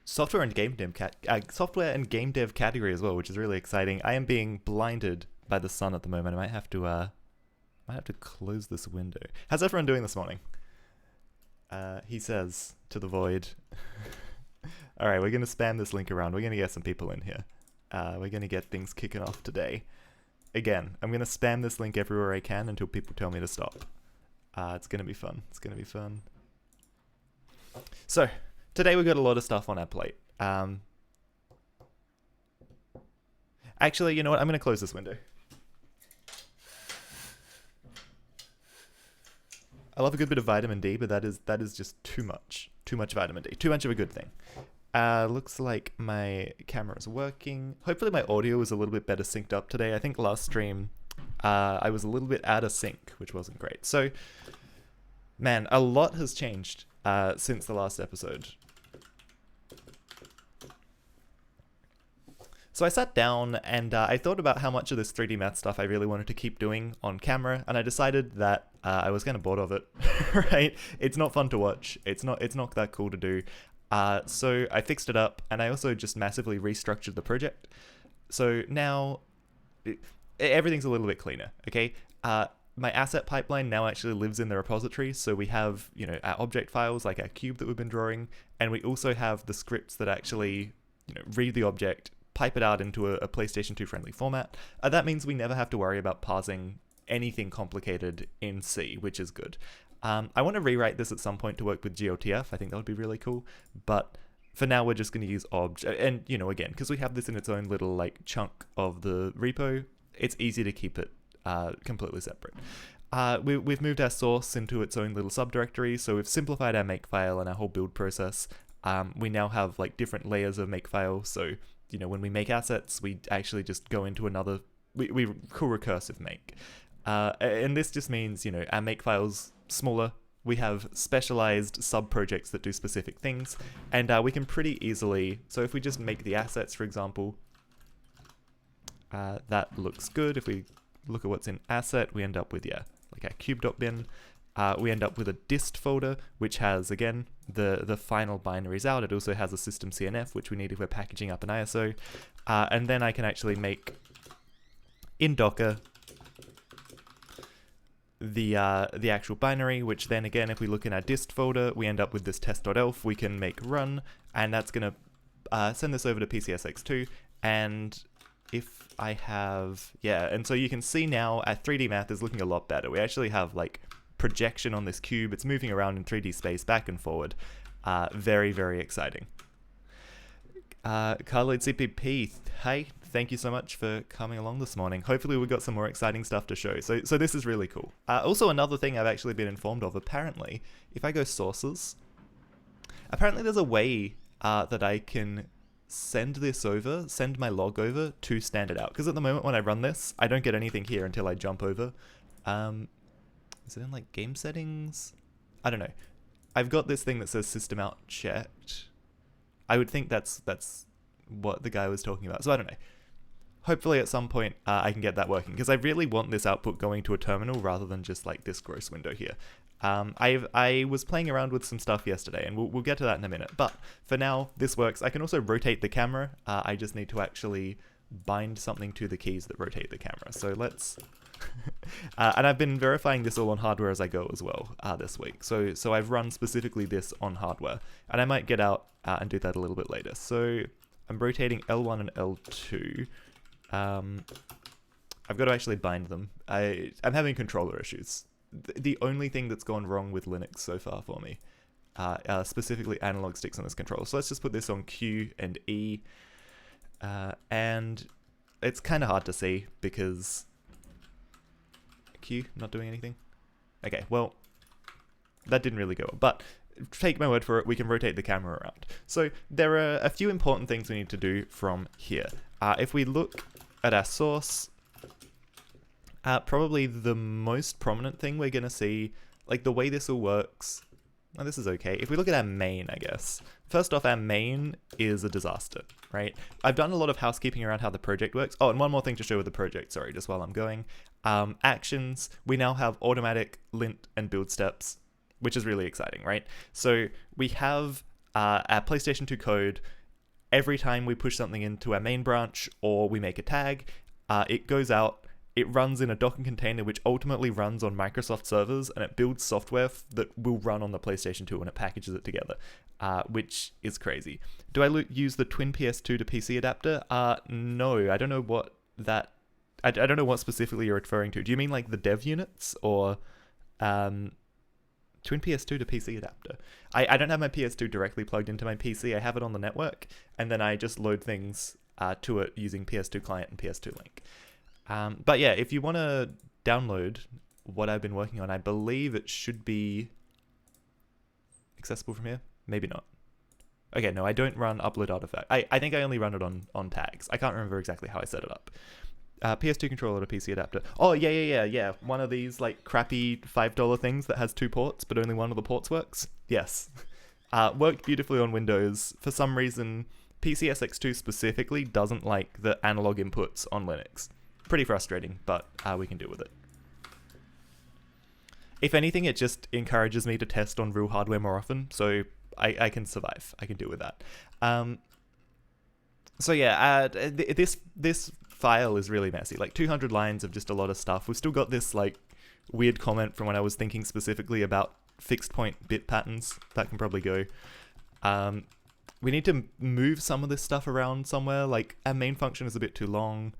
software and game dev category as well, which is really exciting. I am being blinded by the sun at the moment. I might have to close this window. How's everyone doing this morning? He says to the void. All right, we're gonna spam this link around. We're gonna get some people in here. We're gonna get things kicking off today. Again, I'm gonna spam this link everywhere I can until people tell me to stop. It's gonna be fun. It's gonna be fun. So today we've got a lot of stuff on our plate. Actually, you know what? I'm gonna close this window. I love a good bit of vitamin D, but that is just too much. Too much vitamin D. Too much of a good thing. Looks like my camera is working. Hopefully my audio is a little bit better synced up today. I think last stream I was a little bit out of sync, which wasn't great. So, man, a lot has changed since the last episode. So I sat down and I thought about how much of this 3D math stuff I really wanted to keep doing on camera, and I decided that I was kind of bored of it, right? It's not fun to watch. It's not that cool to do. So I fixed it up, and I also just massively restructured the project. So now everything's a little bit cleaner, okay? My asset pipeline now actually lives in the repository, so we have, you know, our object files like our cube that we've been drawing, and we also have the scripts that actually, you know, read the object, pipe it out into a PlayStation 2 friendly format. That means we never have to worry about parsing anything complicated in C, which is good. I want to rewrite this at some point to work with GOTF. I think that would be really cool. But for now, we're just going to use obj. And, you know, again, because we have this in its own little like chunk of the repo, it's easy to keep it completely separate. We've moved our source into its own little subdirectory. So we've simplified our makefile and our whole build process. We now have like different layers of makefile. So, you know, when we make assets, we actually just go into another, we call recursive make. And this just means, you know, our makefile's smaller. We have specialized sub-projects that do specific things, and we can pretty easily, so if we just make the assets, for example, that looks good. If we look at what's in asset, we end up with, yeah, like our cube.bin. We end up with a dist folder, which has, again, the final binaries out. It also has a system CNF, which we need if we're packaging up an ISO. And then I can actually make, in Docker, the actual binary, which then, again, if we look in our dist folder, we end up with this test.elf. We can make run, and that's going to send this over to PCSX2. And if I have, yeah, and so you can see now our 3D math is looking a lot better. We actually have, like, projection on this cube. It's moving around in 3D space back and forward. Very, very exciting. Carloid CPP, hey, thank you so much for coming along this morning. Hopefully we've got some more exciting stuff to show. So this is really cool. Also, another thing I've actually been informed of, apparently, if I go sources, apparently there's a way that I can send my log over to standard out. Because at the moment when I run this, I don't get anything here until I jump over. Is it in like game settings? I don't know. I've got this thing that says system out checked. I would think that's what the guy was talking about. So I don't know. Hopefully at some point I can get that working, because I really want this output going to a terminal rather than just like this gross window here. I was playing around with some stuff yesterday, and we'll get to that in a minute. But for now, this works. I can also rotate the camera. I just need to actually bind something to the keys that rotate the camera. So let's... and I've been verifying this all on hardware as I go as well this week. So I've run specifically this on hardware, and I might get out and do that a little bit later. So I'm rotating L1 and L2. I've got to actually bind them. I'm having controller issues. The only thing that's gone wrong with Linux so far for me, specifically analog sticks on this controller. So let's just put this on Q and E, and it's kind of hard to see because Q not doing anything. Okay, well, that didn't really go well, but take my word for it, we can rotate the camera around. So there are a few important things we need to do from here. If we look at our source, probably the most prominent thing we're going to see, like the way this all works, well, this is okay. If we look at our main, I guess. First off, our main is a disaster, right? I've done a lot of housekeeping around how the project works. Oh, and one more thing to show with the project, sorry, just while I'm going. Actions, we now have automatic, lint, and build steps, which is really exciting, right? So we have our PlayStation 2 code, every time we push something into our main branch or we make a tag, it goes out, it runs in a Docker container, which ultimately runs on Microsoft servers, and it builds software that will run on the PlayStation 2 and it packages it together, which is crazy. Do I use the twin PS2 to PC adapter? No, I don't know what that... I don't know what specifically you're referring to. Do you mean like the dev units or twin PS2 to PC adapter? I don't have my PS2 directly plugged into my PC. I have it on the network, and then I just load things to it using PS2 client and PS2 link. But yeah, if you want to download what I've been working on, I believe it should be accessible from here. Maybe not. Okay, no, I don't run upload artifact. I think I only run it on tags. I can't remember exactly how I set it up. PS2 controller to PC adapter. Oh, yeah. One of these like crappy $5 things that has 2 ports, but only one of the ports works. Yes. Worked beautifully on Windows. For some reason, PCSX2 specifically doesn't like the analog inputs on Linux. Pretty frustrating, but we can deal with it. If anything, it just encourages me to test on real hardware more often, so I can survive. I can deal with that. So yeah, this file is really messy. Like 200 lines of just a lot of stuff. We've still got this like weird comment from when I was thinking specifically about fixed point bit patterns. That can probably go. We need to move some of this stuff around somewhere. Like our main function is a bit too long.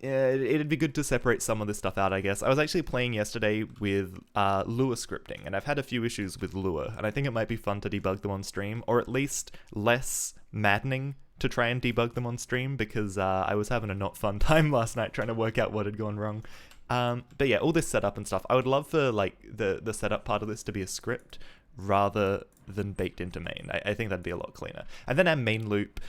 Yeah, it'd be good to separate some of this stuff out, I guess. I was actually playing yesterday with Lua scripting, and I've had a few issues with Lua, and I think it might be fun to debug them on stream, or at least less maddening to try and debug them on stream, because I was having a not fun time last night trying to work out what had gone wrong. But yeah, all this setup and stuff, I would love for like the setup part of this to be a script rather than baked into main. I think that'd be a lot cleaner. And then our main loop,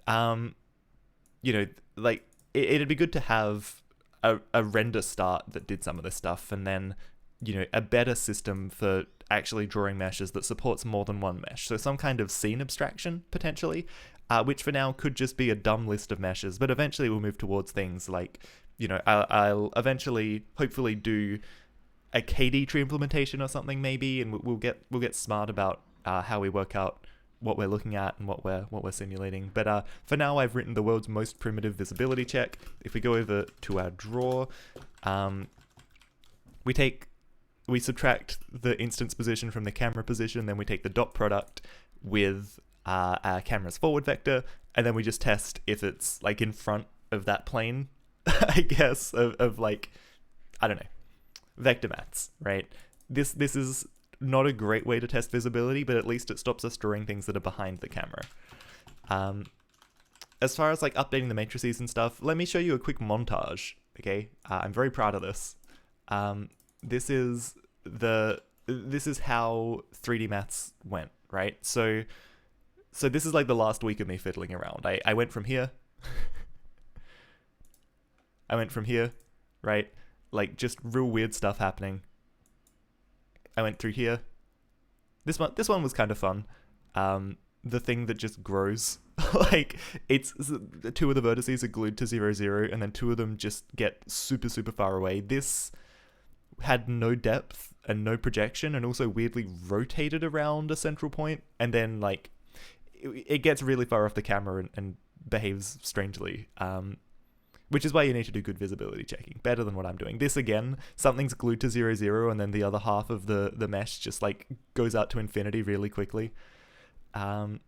you know, like, it'd be good to have a render start that did some of this stuff, and then, you know, a better system for actually drawing meshes that supports more than one mesh. So some kind of scene abstraction, potentially, which for now could just be a dumb list of meshes, but eventually we'll move towards things like, you know, I'll eventually, hopefully, do a KD tree implementation or something maybe, and we'll get smart about how we work out what we're looking at and what we're simulating. But for now, I've written the world's most primitive visibility check. If we go over to our draw, we subtract the instance position from the camera position, then we take the dot product with our camera's forward vector, and then we just test if it's like in front of that plane, I guess, of like, I don't know, vector maths, right? This is not a great way to test visibility, but at least it stops us drawing things that are behind the camera. As far as like updating the matrices and stuff, let me show you a quick montage, okay? I'm very proud of this. This is how 3D maths went, right? So this is like the last week of me fiddling around. I went from here. I went from here, right? Like just real weird stuff happening. I went through here. This one was kind of fun. The thing that just grows. Like, it's 2 of the vertices are glued to 0, 0, and then 2 of them just get super, super far away. This had no depth and no projection, and also weirdly rotated around a central point, and then, like, it gets really far off the camera and behaves strangely. Which is why you need to do good visibility checking, better than what I'm doing. This, again, something's glued to 0, 0, and then the other half of the mesh just, like, goes out to infinity really quickly. And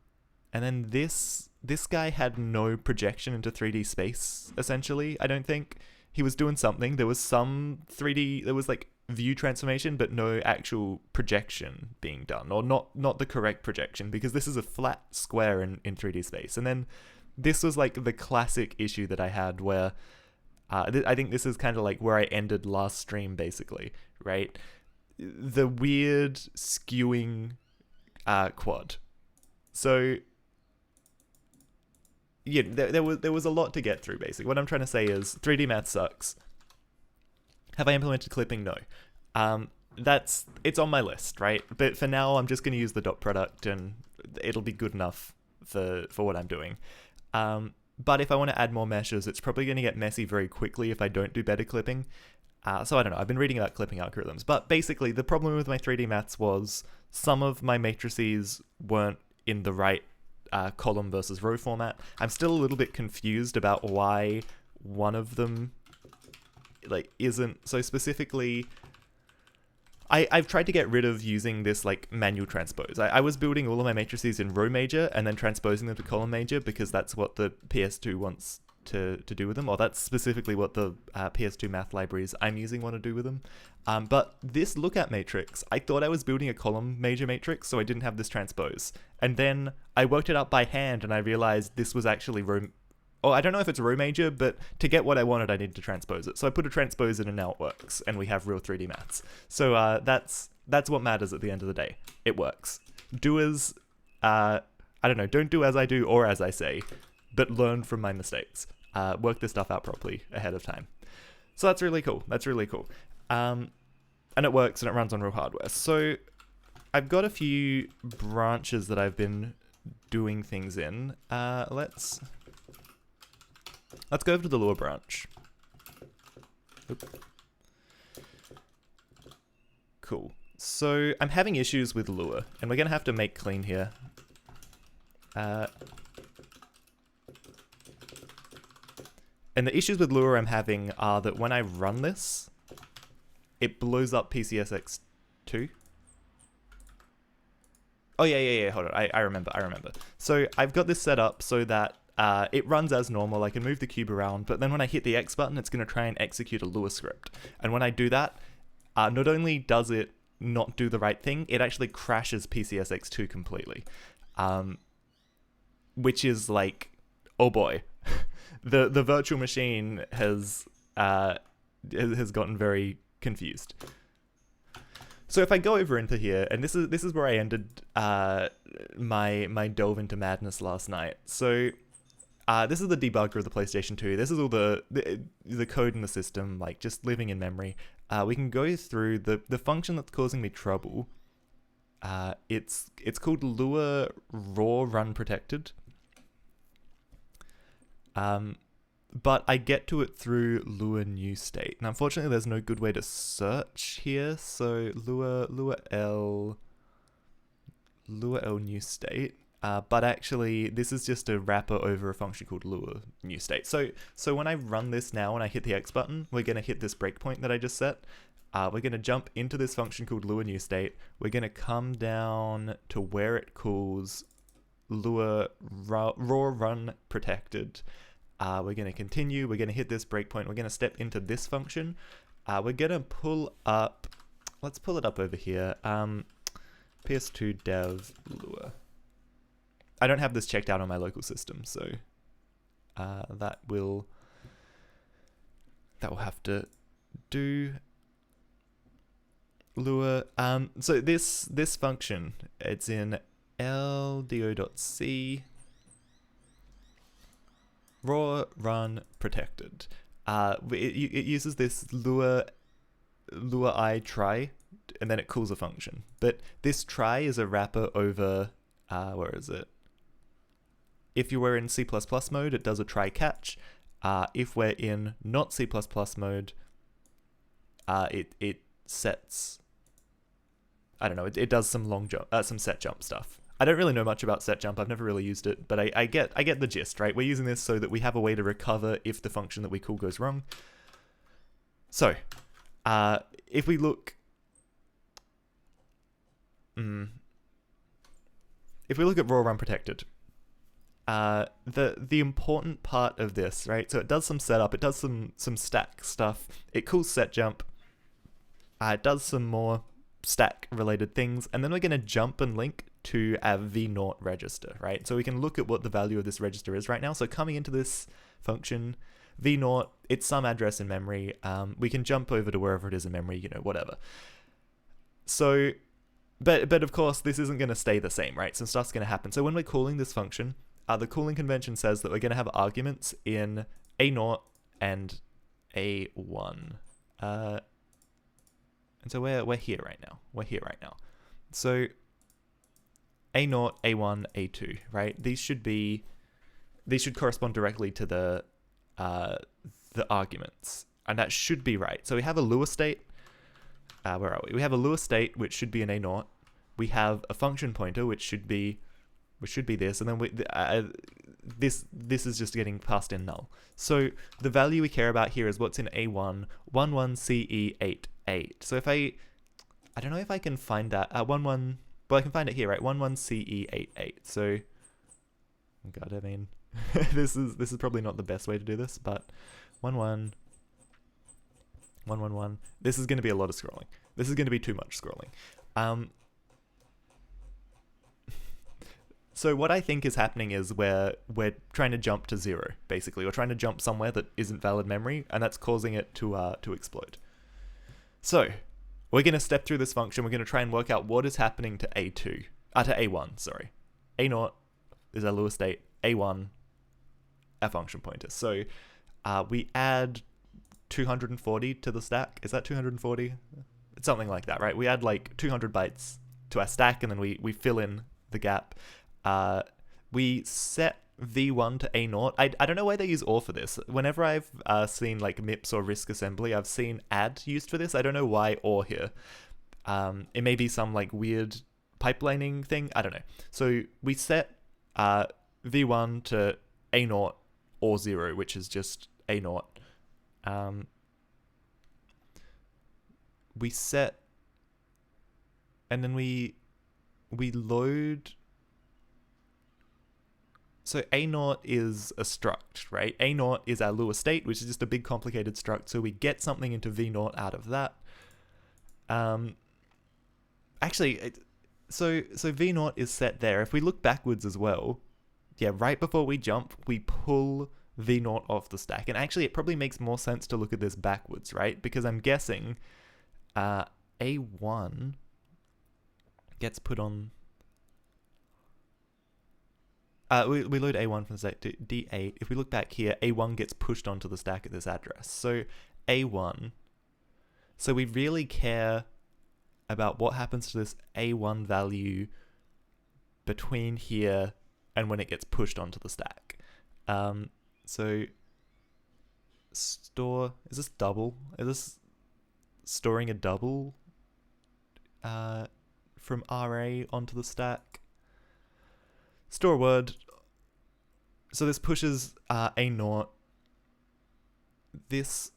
then this guy had no projection into 3D space, essentially, I don't think. He was doing something. There was some 3D, there was, like, view transformation, but no actual projection being done, or not the correct projection, because this is a flat square in 3D space. And then this was like the classic issue that I had where I think this is kind of like where I ended last stream, basically, right? The weird skewing quad. So yeah, there was a lot to get through, basically. What I'm trying to say is 3D math sucks. Have I implemented clipping? No. It's on my list, right? But for now, I'm just going to use the dot product, and it'll be good enough for what I'm doing. But if I want to add more meshes, it's probably going to get messy very quickly if I don't do better clipping. So I don't know, I've been reading about clipping algorithms, but basically the problem with my 3D maths was some of my matrices weren't in the right column versus row format. I'm still a little bit confused about why one of them like isn't. So specifically, I've tried to get rid of using this like manual transpose. I was building all of my matrices in row major and then transposing them to column major because that's what the PS2 wants to do with them, or that's specifically what the PS2 math libraries I'm using want to do with them. But this lookat matrix, I thought I was building a column major matrix, so I didn't have this transpose. And then I worked it out by hand and I realized this was actually row. Oh, I don't know if it's row major, but to get what I wanted, I needed to transpose it. So I put a transpose in and now it works, and we have real 3D maths. So that's what matters at the end of the day. It works. Do as, I don't know, don't do as I do or as I say, but learn from my mistakes. Work this stuff out properly ahead of time. So that's really cool. That's really cool. And it works and it runs on real hardware. So I've got a few branches that I've been doing things in. Let's go over to the Lua branch. Oop. Cool. So I'm having issues with Lua, and we're going to have to make clean here. And the issues with Lua I'm having are that when I run this, it blows up PCSX2. Oh yeah, hold on, I remember. So I've got this set up so that it runs as normal. I can move the cube around, but then when I hit the X button, it's going to try and execute a Lua script. And when I do that, not only does it not do the right thing, it actually crashes PCSX2 completely. Which is like, oh boy. The virtual machine has gotten very confused. So if I go over into here, and this is where I ended my delve into madness last night. So this is the debugger of the PlayStation 2. This is all the code in the system, like just living in memory. We can go through the function that's causing me trouble. It's called Lua raw run protected. But I get to it through Lua new state. And unfortunately there's no good way to search here. So Lua L new state. But actually this is just a wrapper over a function called Lua new state. So when I run this now and I hit the X button, we're going to hit this breakpoint that I just set. We're going to jump into this function called Lua new state. We're going to come down to where it calls Lua raw run protected. We're going to continue. We're going to hit this breakpoint. We're going to step into this function. We're going to pull up. Let's pull it up over here. PS2 dev Lua. I don't have this checked out on my local system, so that will have to do. Lua. So this function, it's in ldo.c. raw run protected. It uses this Lua I try, and then it calls a function. But this try is a wrapper over where is it? If you were in C++ mode, it does a try catch. If we're in not C++ mode, it sets. I don't know. It does some long jump, some set jump stuff. I don't really know much about set jump. I've never really used it, but I get the gist, right? We're using this so that we have a way to recover if the function that we call goes wrong. So, if we look, if we look at raw run protected, the important part of this, right? So it does some setup, it does some stack stuff. It calls set jump. It does some more stack related things, and then we're going to jump and link to our v0 register, right? So we can look at what the value of this register is right now. So coming into this function, v0, it's some address in memory. We can jump over to wherever it is in memory, you know, whatever. So, but of course, this isn't going to stay the same, right? Some stuff's going to happen. So when we're calling this function, the calling convention says that we're going to have arguments in a0 and a1. And so we're here right now. So a0, a1, a2, right? These should correspond directly to the arguments. and that should be right. So we have a Lewis state. Where are we? We have a Lewis state, which should be an A0. We have a function pointer, which should be this, and then this is just getting passed in null. So the value we care about here is what's in A1, 11CE88. So if I don't know if I can find that, well, I can find it here, right? 11CE88. So, oh God, I mean, this is probably not the best way to do this, but 111. This is going to be a lot of scrolling. This is going to be too much scrolling. So what I think is happening is we're trying to jump to 0, basically. We're trying to jump somewhere that isn't valid memory, and that's causing it to explode. So we're going to step through this function. We're going to try and work out what is happening to A1, sorry. A0 is our Lewis state, A1, our function pointer. So we add 240 to the stack. Is that 240? It's something like that, right? We add like 200 bytes to our stack, and then we fill in the gap. We set v1 to a0. I don't know why they use OR for this. Whenever I've seen like MIPS or RISC assembly, I've seen add used for this. I don't know why OR here. It may be some like weird pipelining thing. I don't know. So we set v1 to a0 or 0, which is just a0. We set, and then we load. So A0 is a struct, right? A0 is our Lewis state, which is just a big complicated struct. So we get something into V0 out of that. Actually, so V0 is set there. If we look backwards as well, yeah, right before we jump, we pull V0 off the stack. And actually, it probably makes more sense to look at this backwards, right? Because I'm guessing A1 gets put on. We load A1 from the stack to D8. If we look back here, A1 gets pushed onto the stack at this address. So A1. So we really care about what happens to this A1 value between here and when it gets pushed onto the stack. So store, is this double? Is this storing a double from RA onto the stack? Store word. So this pushes A0. This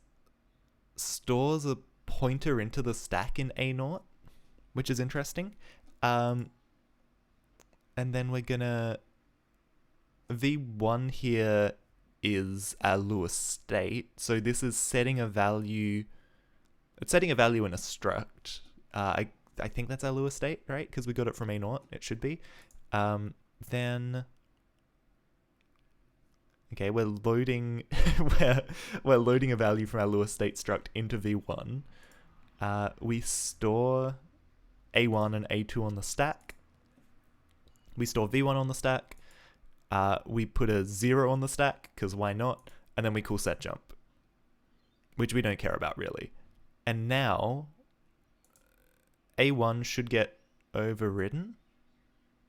stores a pointer into the stack in A0, which is interesting. And then we're gonna V1 here is our Lewis state. So this is setting a value. It's setting a value in a struct. I think that's our Lewis state, right? Because we got it from A0. It should be. Then okay, we're loading we're loading a value from our Lewis state struct into V1. We store A1 and A2 on the stack. We store V1 on the stack. We put a 0 on the stack, because why not? And then we call set jump, which we don't care about really. And now A1 should get overridden,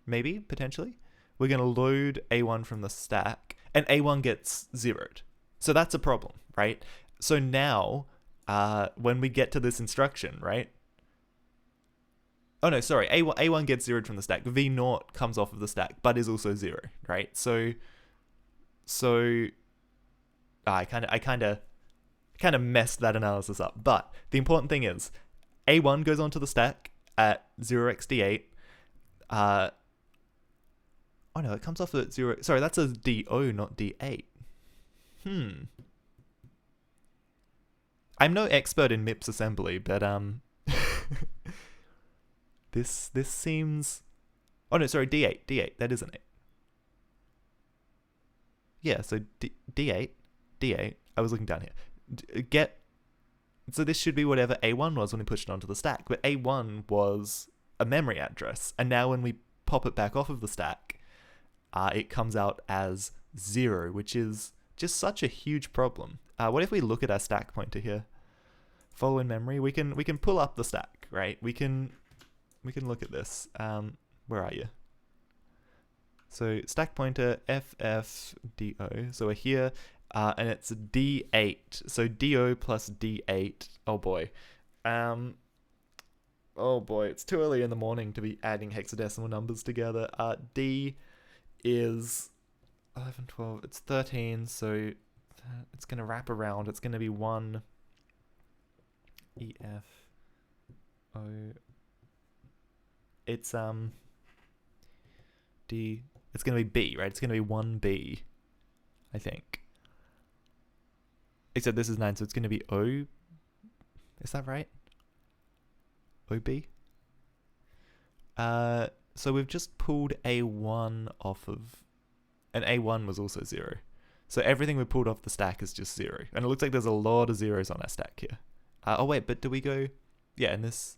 maybe, potentially. We're going to load A1 from the stack, and A1 gets zeroed. So that's a problem, right? So now, when we get to this instruction, right? Oh no, sorry, A1 gets zeroed from the stack. V0 comes off of the stack, but is also 0, right? So I kind of messed that analysis up. But the important thing is, A1 goes onto the stack at 0xd8. Oh no, it comes off at 0. Sorry, that's a DO, not D8. I'm no expert in MIPS assembly, but this seems. Oh no, sorry, D8. That is an 8. Yeah, so D8. I was looking down here. So this should be whatever A1 was when we pushed it onto the stack, but A1 was a memory address, and now when we pop it back off of the stack, it comes out as 0, which is just such a huge problem. What if we look at our stack pointer here? Follow in memory. We can pull up the stack, right? We can look at this. Where are you? So stack pointer FFDO. So we're here. and it's D8. So DO plus D8. Oh boy. Oh boy, it's too early in the morning to be adding hexadecimal numbers together. D is 11, 12, it's 13, so it's going to wrap around. It's going to be 1 E, F, O. It's D. It's going to be B, right? It's going to be 1B, I think. Except this is 9, so it's going to be O. Is that right? OB? So we've just pulled A1 off of... And A1 was also 0. So everything we pulled off the stack is just 0. And it looks like there's a lot of zeros on our stack here. Oh wait, but do we go... Yeah, and this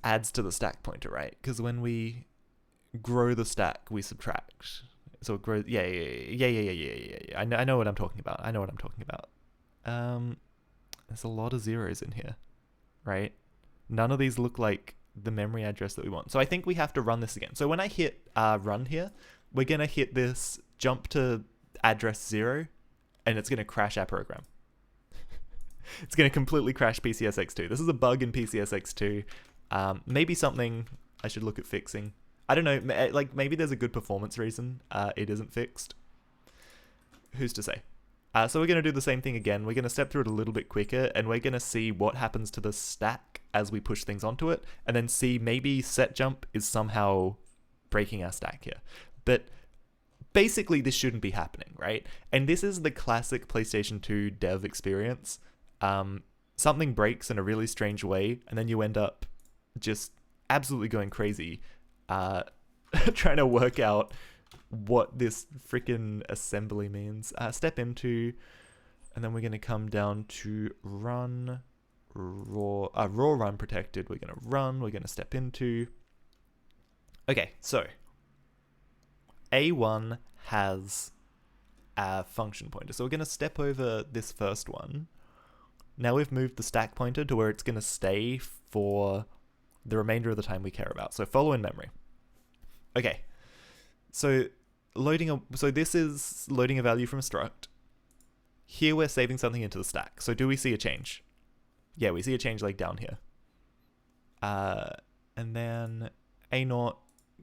adds to the stack pointer, right? Because when we grow the stack, we subtract. So it grows... Yeah. I know what I'm talking about. There's a lot of zeros in here, right? None of these look like the memory address that we want. So I think we have to run this again. So when I hit run here, we're going to hit this jump to address 0, and it's going to crash our program. It's going to completely crash PCSX2. This is a bug in PCSX2. Maybe something I should look at fixing. I don't know, like maybe there's a good performance reason it isn't fixed. Who's to say? So we're going to do the same thing again. We're going to step through it a little bit quicker, and we're going to see what happens to the stack as we push things onto it, and then see maybe set jump is somehow breaking our stack here. But basically this shouldn't be happening, right? And this is the classic PlayStation 2 dev experience. Something breaks in a really strange way, and then you end up just absolutely going crazy trying to work out what this freaking assembly means. Step into, and then we're going to come down to run raw run protected. We're going to step into. Okay, so A1 has a function pointer. So we're going to step over this first one. Now we've moved the stack pointer to where it's going to stay for the remainder of the time we care about. So follow in memory. Okay. So this is loading a value from a struct. Here we're saving something into the stack. So do we see a change? Yeah, we see a change like down here. And then A0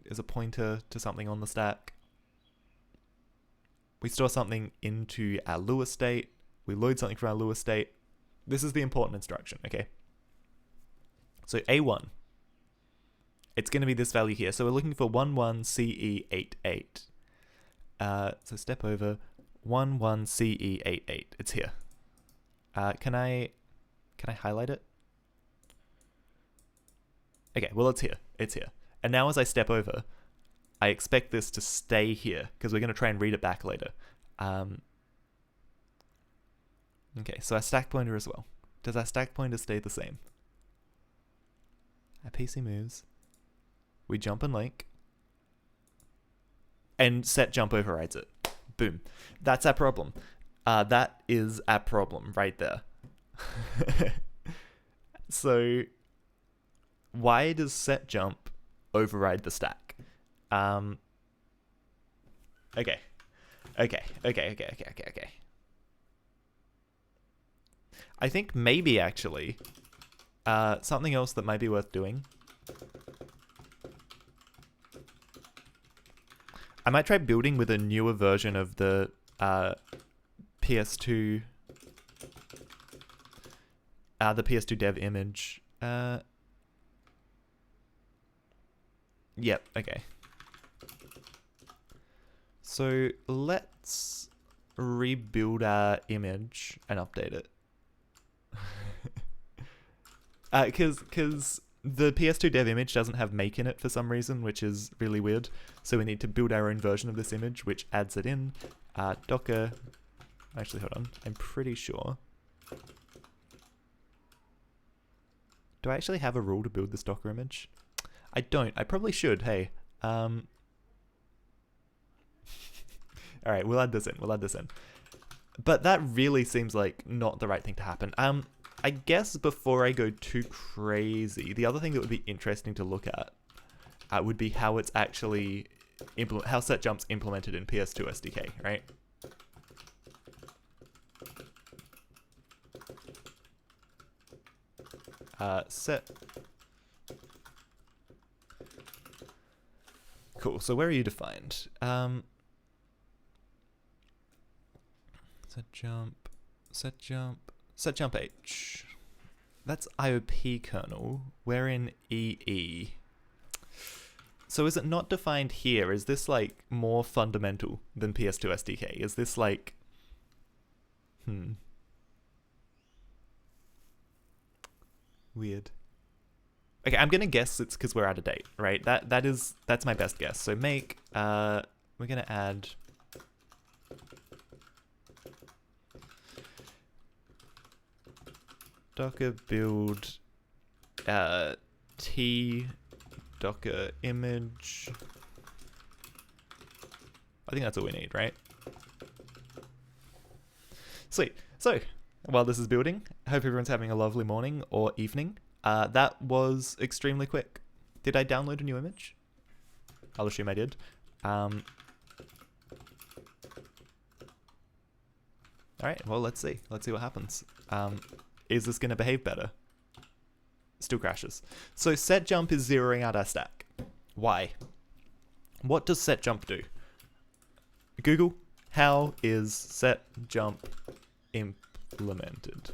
is a pointer to something on the stack. We store something into our Lua state. We load something from our Lua state. This is the important instruction, okay? So A1, it's going to be this value here. So we're looking for 11CE88. So step over 11CE88. It's here. Can I highlight it? Okay, well it's here. It's here. And now as I step over, I expect this to stay here because we're going to try and read it back later. Okay, so our stack pointer as well. Does our stack pointer stay the same? Our PC moves. We jump and link. And set jump overrides it. Boom. That's our problem. That is our problem right there. So why does set jump override the stack? Okay. I think maybe actually something else that might be worth doing. I might try building with a newer version of the PS2 dev image. Yep, okay. So let's rebuild our image and update it. Because the PS2 dev image doesn't have make in it for some reason, which is really weird. So we need to build our own version of this image, which adds it in. Docker. Actually, hold on. I'm pretty sure. Do I actually have a rule to build this Docker image? I don't. I probably should. Hey. Alright, we'll add this in. But that really seems like not the right thing to happen. I guess before I go too crazy, the other thing that would be interesting to look at would be how it's actually how set jump's implemented in PS2SDK, right? set. Cool. So where are you defined? Set jump, set jump, set jump H. That's IOP kernel. We're in EE. So is it not defined here? Is this like more fundamental than PS2 SDK? Is this like, weird. Okay, I'm gonna guess it's because we're out of date, right? That's my best guess. So make we're gonna add docker build t docker image. I think that's all we need, right? Sweet. So while this is building, I hope everyone's having a lovely morning or evening. That was extremely quick. Did I download a new image? I'll assume I did. Alright, well, let's see. Let's see what happens. Is this going to behave better? Still crashes. So set jump is zeroing out our stack. Why? What does set jump do? Google, how is set jump implemented?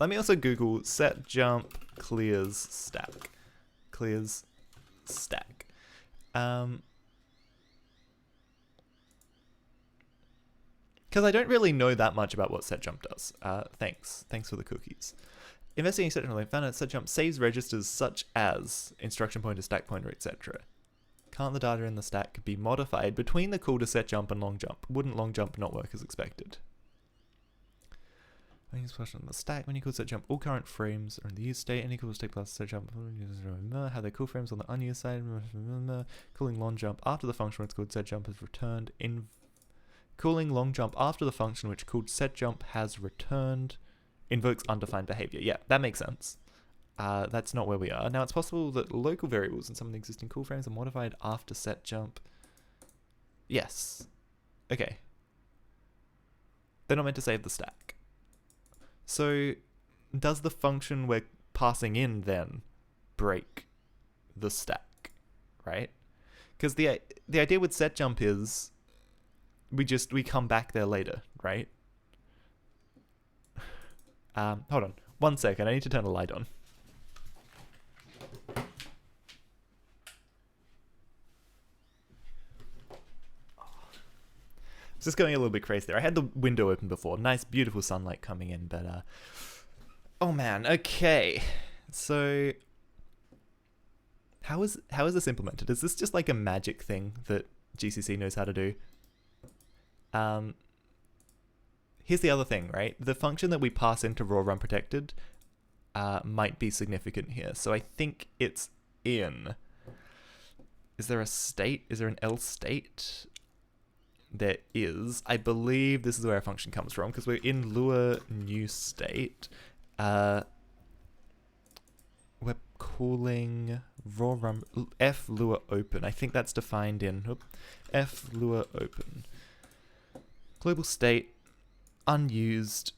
Let me also Google set jump clears stack. Clears stack. Because I don't really know that much about what set jump does. Thanks for the cookies. Investigating set jump, found out set jump saves registers such as instruction pointer, stack pointer, etc. Can't the data in the stack be modified between the call to set jump and long jump? Wouldn't long jump not work as expected? When you push on the stack, when you call set jump, all current frames are in the used state, and equals state plus set jump, how they call frames on the unused side, calling long jump after the function which called set jump is returned in calling long jump after the function which called set jump has returned invokes undefined behavior. Yeah, that makes sense. That's not where we are. Now it's possible that local variables in some of the existing call frames are modified after set jump. Yes. Okay. They're not meant to save the stack. So does the function we're passing in then break the stack, right? Because the idea with set jump is we come back there later, right? Hold on 1 second, I need to turn the light on. It's just going a little bit crazy there. I had the window open before, nice beautiful sunlight coming in, but oh man, okay. So how is this implemented? Is this just like a magic thing that GCC knows how to do? Here's the other thing, right? The function that we pass into raw run protected might be significant here. So I think it's in. Is there a state? Is there an else state? There is. I believe this is where our function comes from because we're in Lua new state. We're calling raw run f Lua open. I think that's defined in f Lua open. Global state, unused,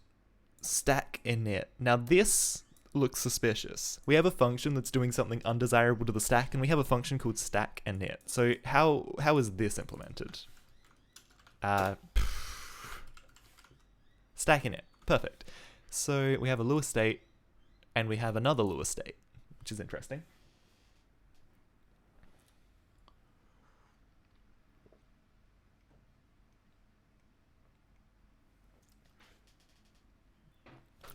stack init. Now this looks suspicious. We have a function that's doing something undesirable to the stack, and we have a function called stack init. So how is this implemented? Stack init. Perfect. So we have a Lua state, and we have another Lua state, which is interesting.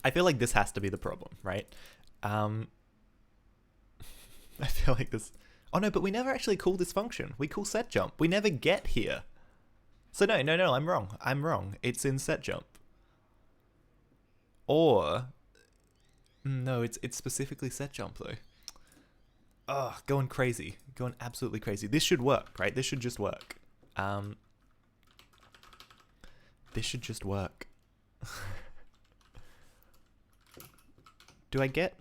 I feel like this has to be the problem, right? I feel like this... Oh no, but we never actually call this function. We call setJump. We never get here. So no, I'm wrong. I'm wrong. It's in setJump. Or... No, it's specifically setJump though. Ugh, going crazy. Going absolutely crazy. This should work, right? This should just work. This should just work. Do I get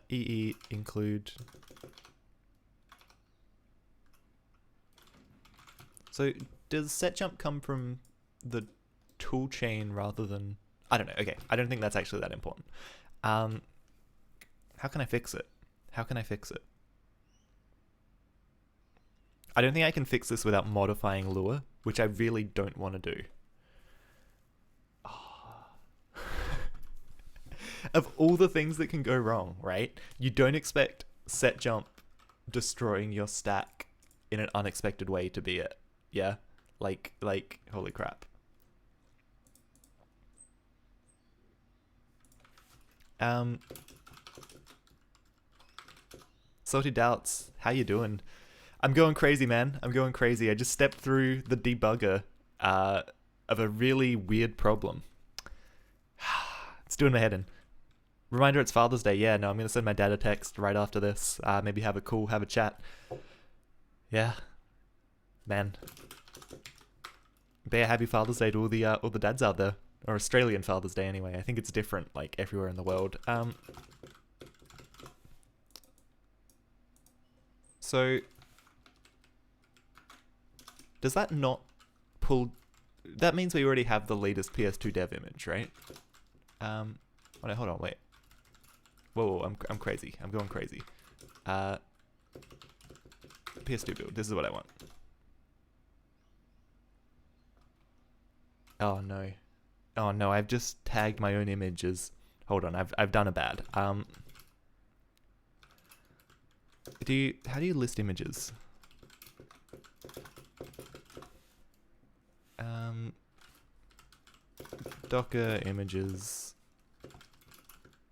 EE include? So does setJump come from the toolchain rather than... I don't know. Okay, I don't think that's actually that important. How can I fix it? How can I fix it? I don't think I can fix this without modifying Lua, which I really don't want to do. Of all the things that can go wrong, right? You don't expect set jump destroying your stack in an unexpected way to be it. Yeah? Like, holy crap. Salty Doubts, how you doing? I'm going crazy, man. I'm going crazy. I just stepped through the debugger of a really weird problem. It's doing my head in. Reminder, it's Father's Day. Yeah, no, I'm going to send my dad a text right after this. Maybe have a chat. Yeah. Man. But yeah, happy Father's Day to all the dads out there. Or Australian Father's Day anyway. I think it's different like everywhere in the world. So does that not pull? That means we already have the latest PS2 dev image, right? Oh no, hold on, wait. Whoa, I'm crazy. I'm going crazy. PS2 build. This is what I want. Oh no. Oh no, I've just tagged my own images. Hold on, I've done a bad. How do you list images? Docker images.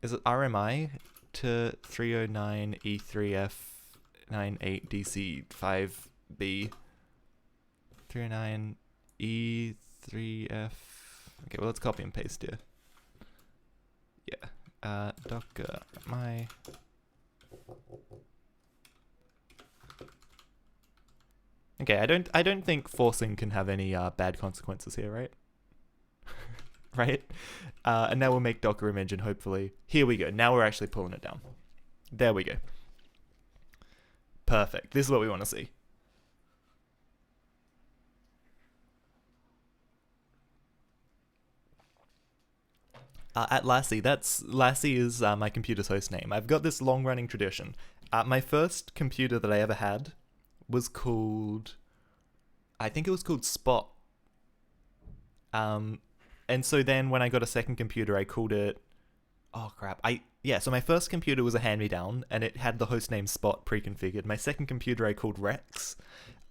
Is it RMI to 309 E3F 98DC5B 309 E3F. Okay, well let's copy and paste here. Yeah. Docker my. Okay, I don't think forcing can have any bad consequences here, right? Right? And now we'll make Docker image and hopefully... Here we go. Now we're actually pulling it down. There we go. Perfect. This is what we want to see. At Lassie. Lassie is my computer's host name. I've got this long-running tradition. My first computer that I ever had was called... I think it was called Spot. And so then when I got a second computer, I called it... Oh, crap. So my first computer was a hand-me-down, and it had the hostname Spot pre-configured. My second computer I called Rex.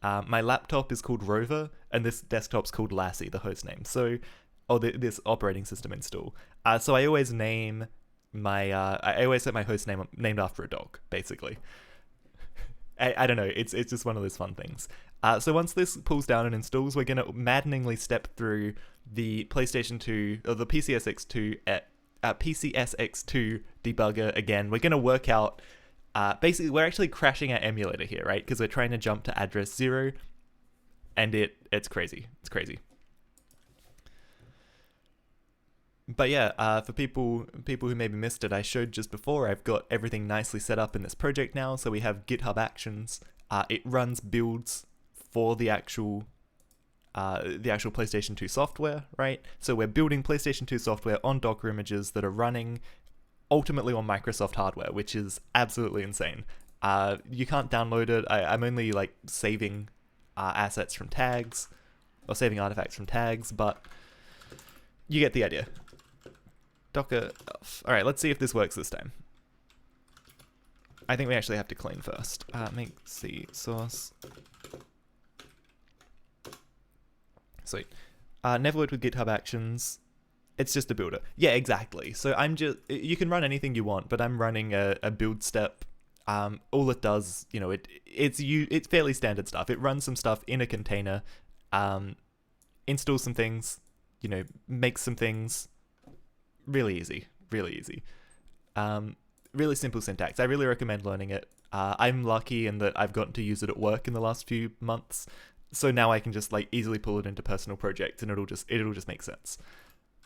My laptop is called Rover, and this desktop's called Lassie, the hostname. So... this operating system install. So I always name my... I always set my hostname named after a dog, basically. I don't know, it's just one of those fun things. So once this pulls down and installs, we're going to maddeningly step through the PlayStation 2, or the PCSX2 debugger again. We're going to work out, basically we're actually crashing our emulator here, right? Because we're trying to jump to address 0, and it's crazy. It's crazy. But yeah, for people who maybe missed it, I showed just before, I've got everything nicely set up in this project now. So we have GitHub Actions. It runs builds for the actual PlayStation 2 software, right? So we're building PlayStation 2 software on Docker images that are running ultimately on Microsoft hardware, which is absolutely insane. You can't download it. I'm only like saving assets from tags, or saving artifacts from tags, but you get the idea. Docker. All right, let's see if this works this time. I think we actually have to clean first. Make C source. Sweet. Never worked with GitHub Actions. It's just a builder. Yeah, exactly. So you can run anything you want, but I'm running a build step. All it does, it's fairly standard stuff. It runs some stuff in a container, installs some things, makes some things. Really easy. Really simple syntax. I really recommend learning it. I'm lucky in that I've gotten to use it at work in the last few months, so now I can just like easily pull it into personal projects, and it'll just make sense.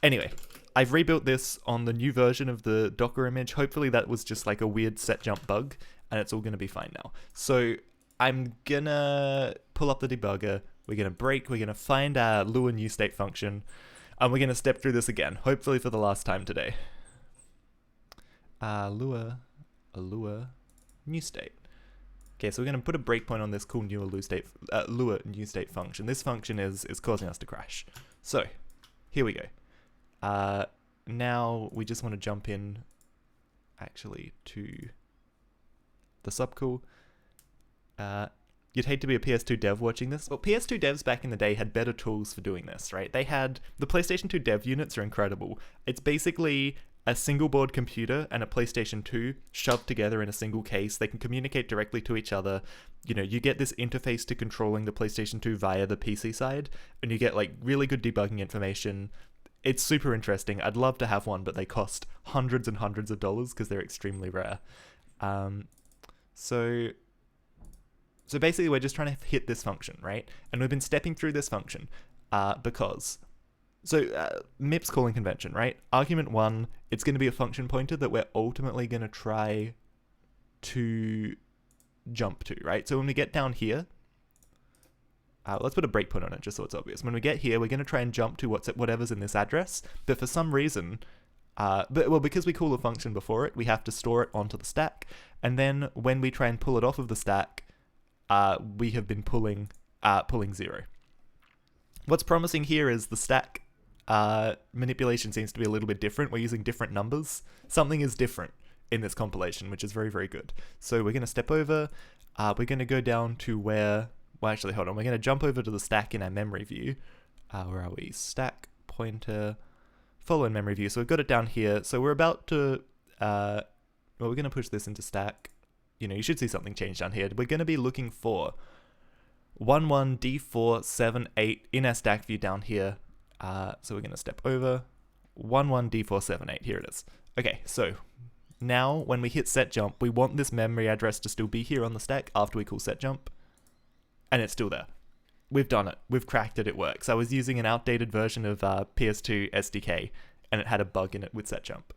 Anyway, I've rebuilt this on the new version of the Docker image. Hopefully that was just like a weird set jump bug, and it's all gonna be fine now. So I'm gonna pull up the debugger. We're gonna break. We're gonna find our Lua new state function. And we're going to step through this again, hopefully for the last time today. Lua Allure new state. Okay, so we're going to put a breakpoint on this cool new Allure new state function. This function is causing us to crash. So here we go. Now we just want to jump in actually to the subcool. You'd hate to be a PS2 dev watching this. Well, PS2 devs back in the day had better tools for doing this, right? They had the PlayStation 2 dev units are incredible. It's basically a single board computer and a PlayStation 2 shoved together in a single case. They can communicate directly to each other. You know, you get this interface to controlling the PlayStation 2 via the PC side, and you get like really good debugging information. It's super interesting. I'd love to have one, but they cost hundreds and hundreds of dollars because they're extremely rare. So basically we're just trying to hit this function, right? And we've been stepping through this function because... So MIPS calling convention, right? Argument 1, it's going to be a function pointer that we're ultimately going to try to jump to, right? So when we get down here, let's put a breakpoint on it just so it's obvious. When we get here, we're going to try and jump to whatever's in this address, but for some reason, because we call a function before it, we have to store it onto the stack, and then when we try and pull it off of the stack, we have been pulling 0. What's promising here is the stack manipulation seems to be a little bit different. We're using different numbers. Something is different in this compilation, which is very, very good. So we're going to step over. We're going to go down to where... Well, actually, hold on. We're going to jump over to the stack in our memory view. Where are we? Stack, pointer, follow in memory view. So we've got it down here. So we're about to... well, we're going to push this into stack. You know, you should see something change down here. We're going to be looking for 11D478 in our stack view down here. So we're going to step over 11D478. Here it is. Okay, so now when we hit set jump, we want this memory address to still be here on the stack after we call set jump. And it's still there. We've done it. We've cracked it. It works. I was using an outdated version of PS2SDK and it had a bug in it with set jump.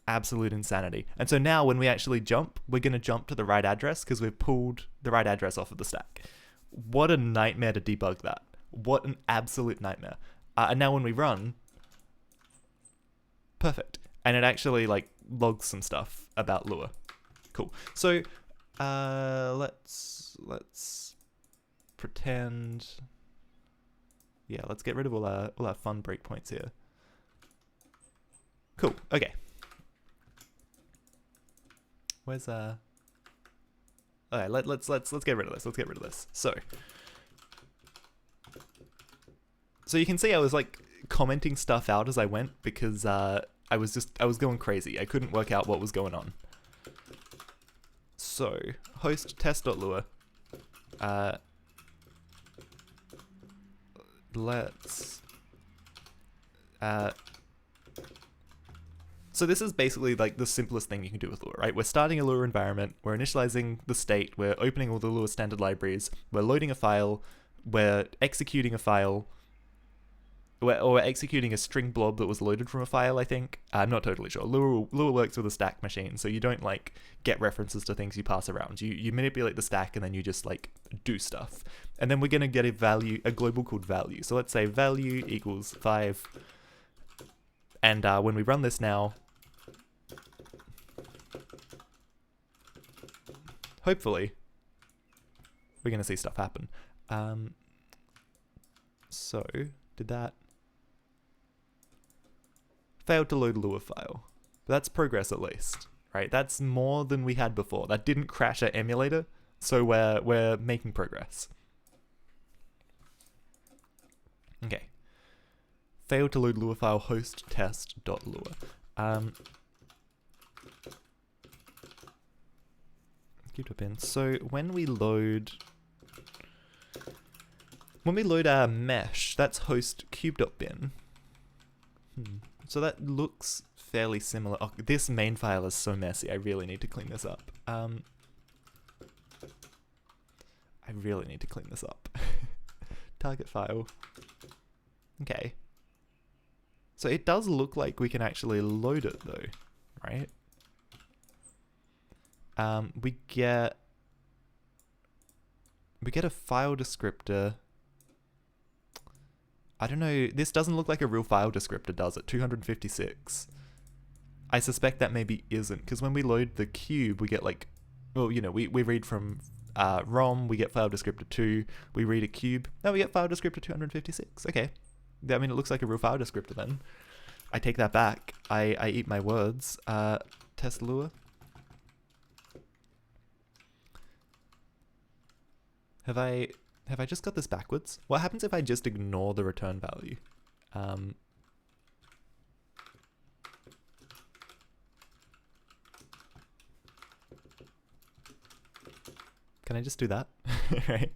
Absolute insanity. And so now when we actually jump, we're going to jump to the right address because we've pulled the right address off of the stack. What a nightmare to debug that. What an absolute nightmare. And now when we run, perfect. And it actually like logs some stuff about Lua. Cool. So let's pretend. Yeah, let's get rid of all our fun breakpoints here. Cool. Okay. Where's Okay, let's get rid of this. Let's get rid of this. So you can see I was like commenting stuff out as I went because I was going crazy. I couldn't work out what was going on. So host test.lua. So this is basically like the simplest thing you can do with Lua, right? We're starting a Lua environment, we're initializing the state, we're opening all the Lua standard libraries, we're loading a file, we're executing a file, or we're executing a string blob that was loaded from a file, I think. I'm not totally sure. Lua works with a stack machine, so you don't like get references to things you pass around. You manipulate the stack and then you just like do stuff. And then we're gonna get a global called value. So let's say value equals 5. And when we run this now, hopefully, we're going to see stuff happen. So, did that... Failed to load Lua file. That's progress at least, right? That's more than we had before. That didn't crash our emulator, so we're making progress. Okay. Failed to load Lua file host test.lua. Keep it in. So when we load our mesh, that's host cube.bin. So that looks fairly similar. Oh, this main file is so messy. I really need to clean this up. Target file. Okay. So it does look like we can actually load it though, right? We get a file descriptor. I don't know, this doesn't look like a real file descriptor, does it? 256. I suspect that maybe isn't, because when we load the cube, we get like, well, you know, we read from ROM, we get file descriptor 2, we read a cube, now we get file descriptor 256. Okay. I mean, it looks like a real file descriptor then. I take that back. I eat my words. Test lure. Have I just got this backwards? What happens if I just ignore the return value? Can I just do that? Right.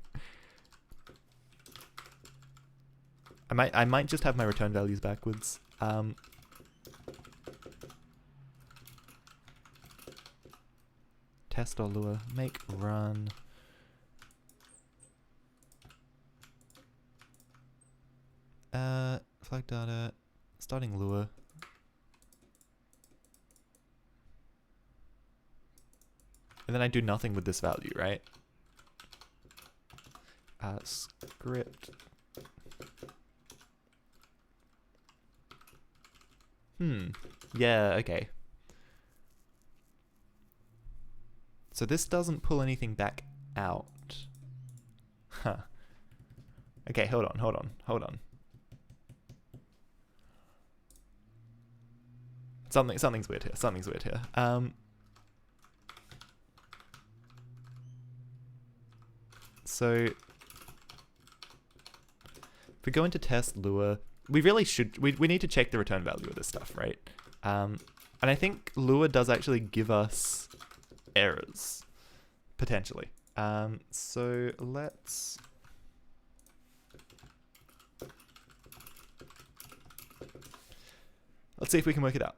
I might just have my return values backwards. Test or lure, make run. Flag data, starting lure. And then I do nothing with this value, right? Script. Yeah, okay. So this doesn't pull anything back out. Huh. Okay, hold on. Something's weird here. So if we go into test lure, we really should, we need to check the return value of this stuff, right? And I think lure does actually give us errors, potentially. So let's see if we can work it out.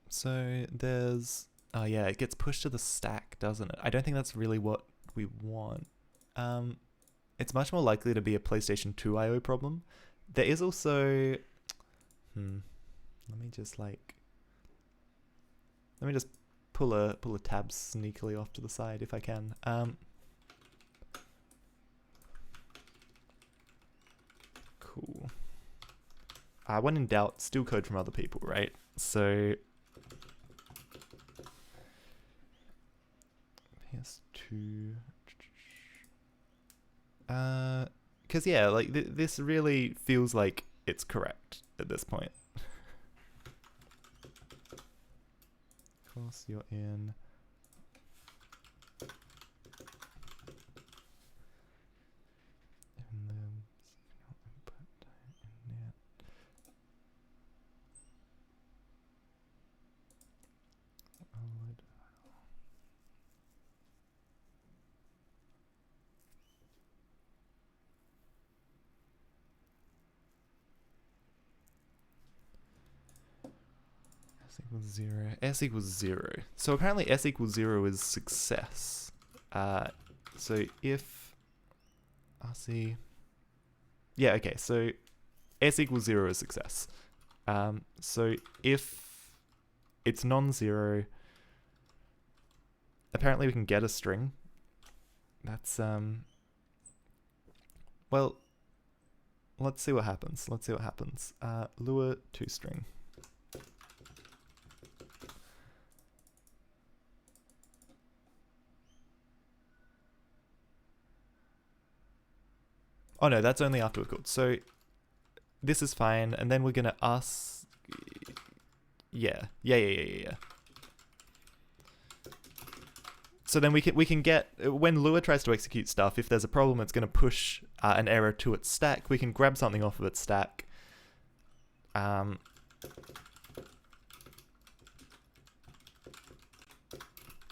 So there's, oh yeah, it gets pushed to the stack, doesn't it? I don't think that's really what we want. It's much more likely to be a PlayStation 2 IO problem. There is also, let me just pull a tab sneakily off to the side if I can. Cool. When in doubt, steal code from other people, right? So PS2. Because yeah, like this really feels like it's correct at this point. Of course, you're in. S equals 0. So apparently S equals 0 is success. So if RC, yeah, okay, so S equals 0 is success. So if it's non-zero, apparently we can get a string. That's well, let's see what happens. Lure toString. Oh no, that's only after we're called. So this is fine, and then we're gonna ask. Yeah. So then we can get, when Lua tries to execute stuff, if there's a problem, it's gonna push an error to its stack. We can grab something off of its stack.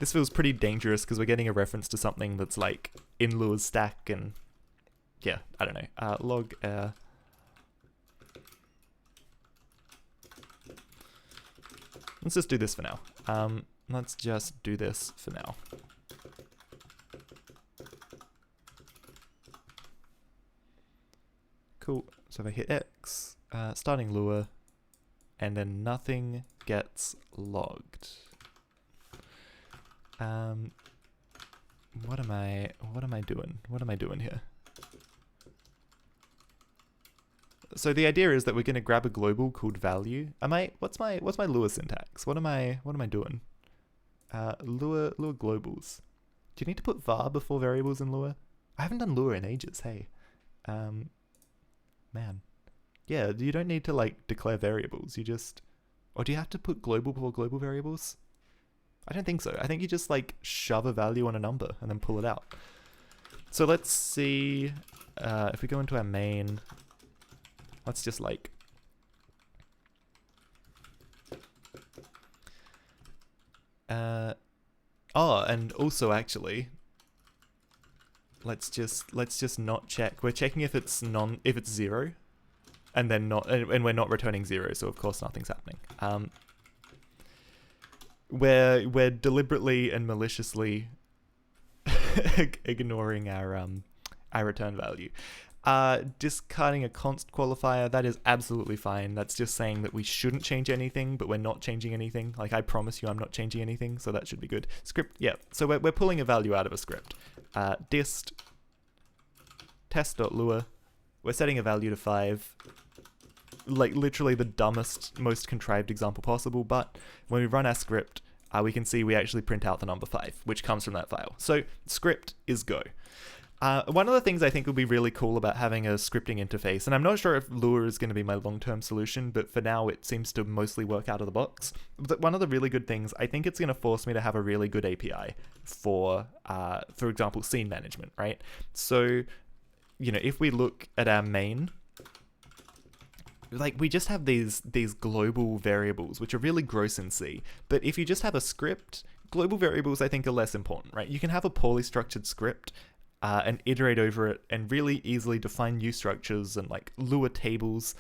This feels pretty dangerous because we're getting a reference to something that's like in Lua's stack, and yeah, I don't know. Log error. Let's just do this for now. Let's just do this for now. Cool. So if I hit X, starting Lua, and then nothing gets logged. What am I doing? What am I doing here? So the idea is that we're going to grab a global called value. What's my Lua syntax? What am I doing? Lua globals. Do you need to put var before variables in Lua? I haven't done Lua in ages. Hey, man, yeah, you don't need to like declare variables. You just, or do you have to put global before global variables? I don't think so. I think you just like shove a value on a number and then pull it out. So let's see if we go into our main. Let's just like and also actually let's just not check. We're checking if it's zero, and then not, and we're not returning zero, so of course nothing's happening. We're deliberately and maliciously ignoring our return value. Discarding a const qualifier, that is absolutely fine. That's just saying that we shouldn't change anything, but we're not changing anything. Like, I promise you I'm not changing anything, so that should be good. Script, yeah, so we're pulling a value out of a script. Dist test.lua, we're setting a value to 5. Like, literally the dumbest, most contrived example possible, but when we run our script, we can see we actually print out the number 5, which comes from that file. So, script is go. One of the things I think would be really cool about having a scripting interface, and I'm not sure if Lua is going to be my long-term solution, but for now it seems to mostly work out of the box. But one of the really good things, I think it's going to force me to have a really good API for example, scene management, right? So, you know, if we look at our main, like, we just have these global variables, which are really gross in C. But if you just have a script, global variables I think are less important, right? You can have a poorly structured script and iterate over it and really easily define new structures and like Lua tables.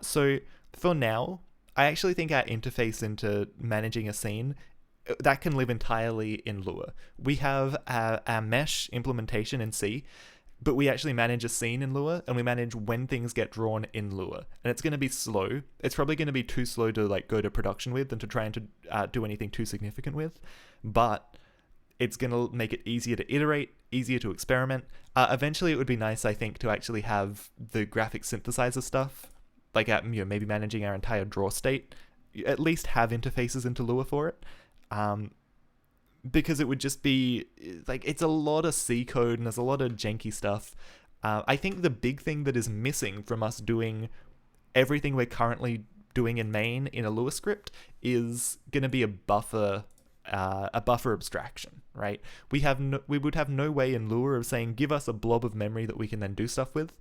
So for now, I actually think our interface into managing a scene, that can live entirely in Lua. We have our mesh implementation in C, but we actually manage a scene in Lua, and we manage when things get drawn in Lua. And it's going to be slow. It's probably going to be too slow to like go to production with and to try and to do anything too significant with. But it's going to make it easier to iterate, easier to experiment. Eventually, it would be nice, I think, to actually have the graphic synthesizer stuff, like maybe managing our entire draw state, at least have interfaces into Lua for it. Because it would just be, like, it's a lot of C code and there's a lot of janky stuff. I think the big thing that is missing from us doing everything we're currently doing in main in a Lua script is going to be a buffer abstraction, right? We would have no way in Lua of saying, give us a blob of memory that we can then do stuff with.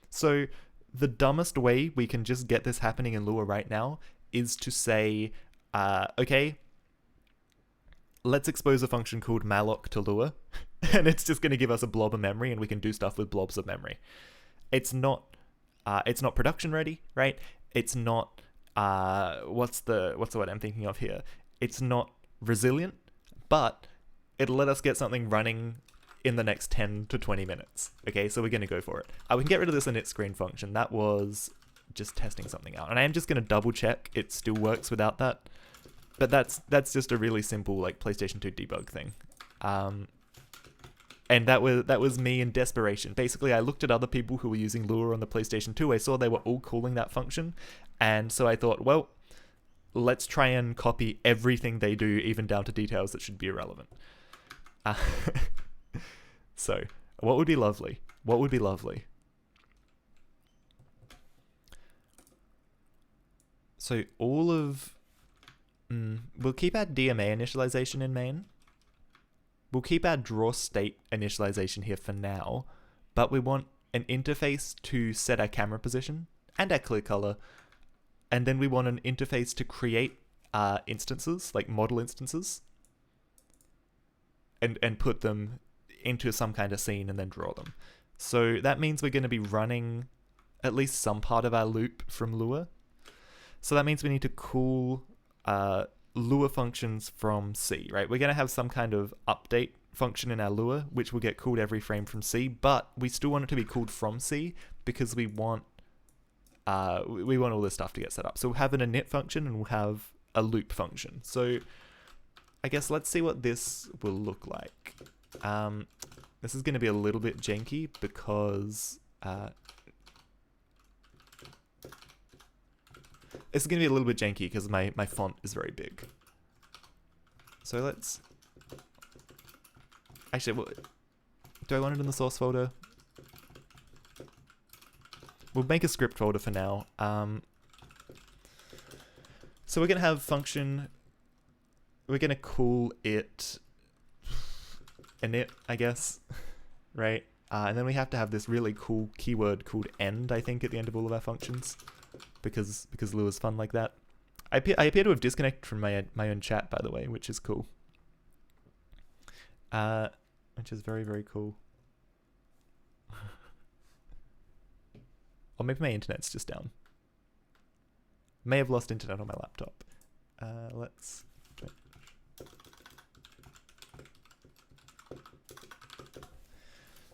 So the dumbest way we can just get this happening in Lua right now is to say, okay, let's expose a function called malloc to Lua, and it's just going to give us a blob of memory, and we can do stuff with blobs of memory. It's not production ready, right? It's not what's the word I'm thinking of here? It's not resilient, but it'll let us get something running in the next 10 to 20 minutes. Okay, so we're going to go for it. We can get rid of this init screen function. That was just testing something out, and I am just going to double check it still works without that. But that's just a really simple like PlayStation 2 debug thing. And that was me in desperation. Basically, I looked at other people who were using Lua on the PlayStation 2. I saw they were all calling that function, and so I thought, well, let's try and copy everything they do, even down to details that should be irrelevant. So, what would be lovely? What would be lovely? So all of... we'll keep our DMA initialization in main. We'll keep our draw state initialization here for now, but we want an interface to set our camera position and our clear color, and then we want an interface to create instances, like model instances, and put them into some kind of scene and then draw them. So that means we're going to be running at least some part of our loop from Lua. So that means we need to call Lua functions from C, right? We're going to have some kind of update function in our Lua, which will get called every frame from C, but we still want it to be called from C because we want all this stuff to get set up. So we'll have an init function and we'll have a loop function. So I guess let's see what this will look like. This is going to be a little bit janky because It's going to be a little bit janky because my font is very big. So let's... Actually, what... do I want it in the source folder? We'll make a script folder for now. So we're going to have function... We're going to call it init, I guess, right? And then we have to have this really cool keyword called end, I think, at the end of all of our functions, because Lua's fun like that. I appear to have disconnected from my own chat, by the way, which is cool. Which is very, very cool. Or maybe my internet's just down. May have lost internet on my laptop. Let's...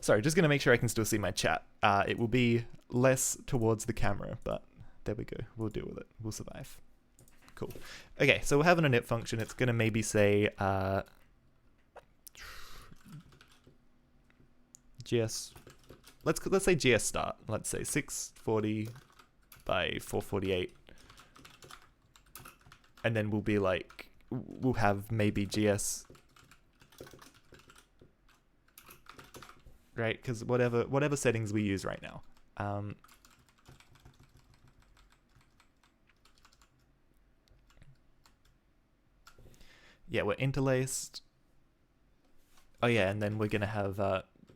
Sorry, just going to make sure I can still see my chat. It will be less towards the camera, but there we go. We'll deal with it. We'll survive. Cool. Okay, so we'll have an init function. It's going to maybe say GS... Let's say GS start. Let's say 640 by 448. And then we'll be like... We'll have maybe GS... Right, because whatever settings we use right now. Yeah, we're interlaced. Oh yeah, and then we're gonna have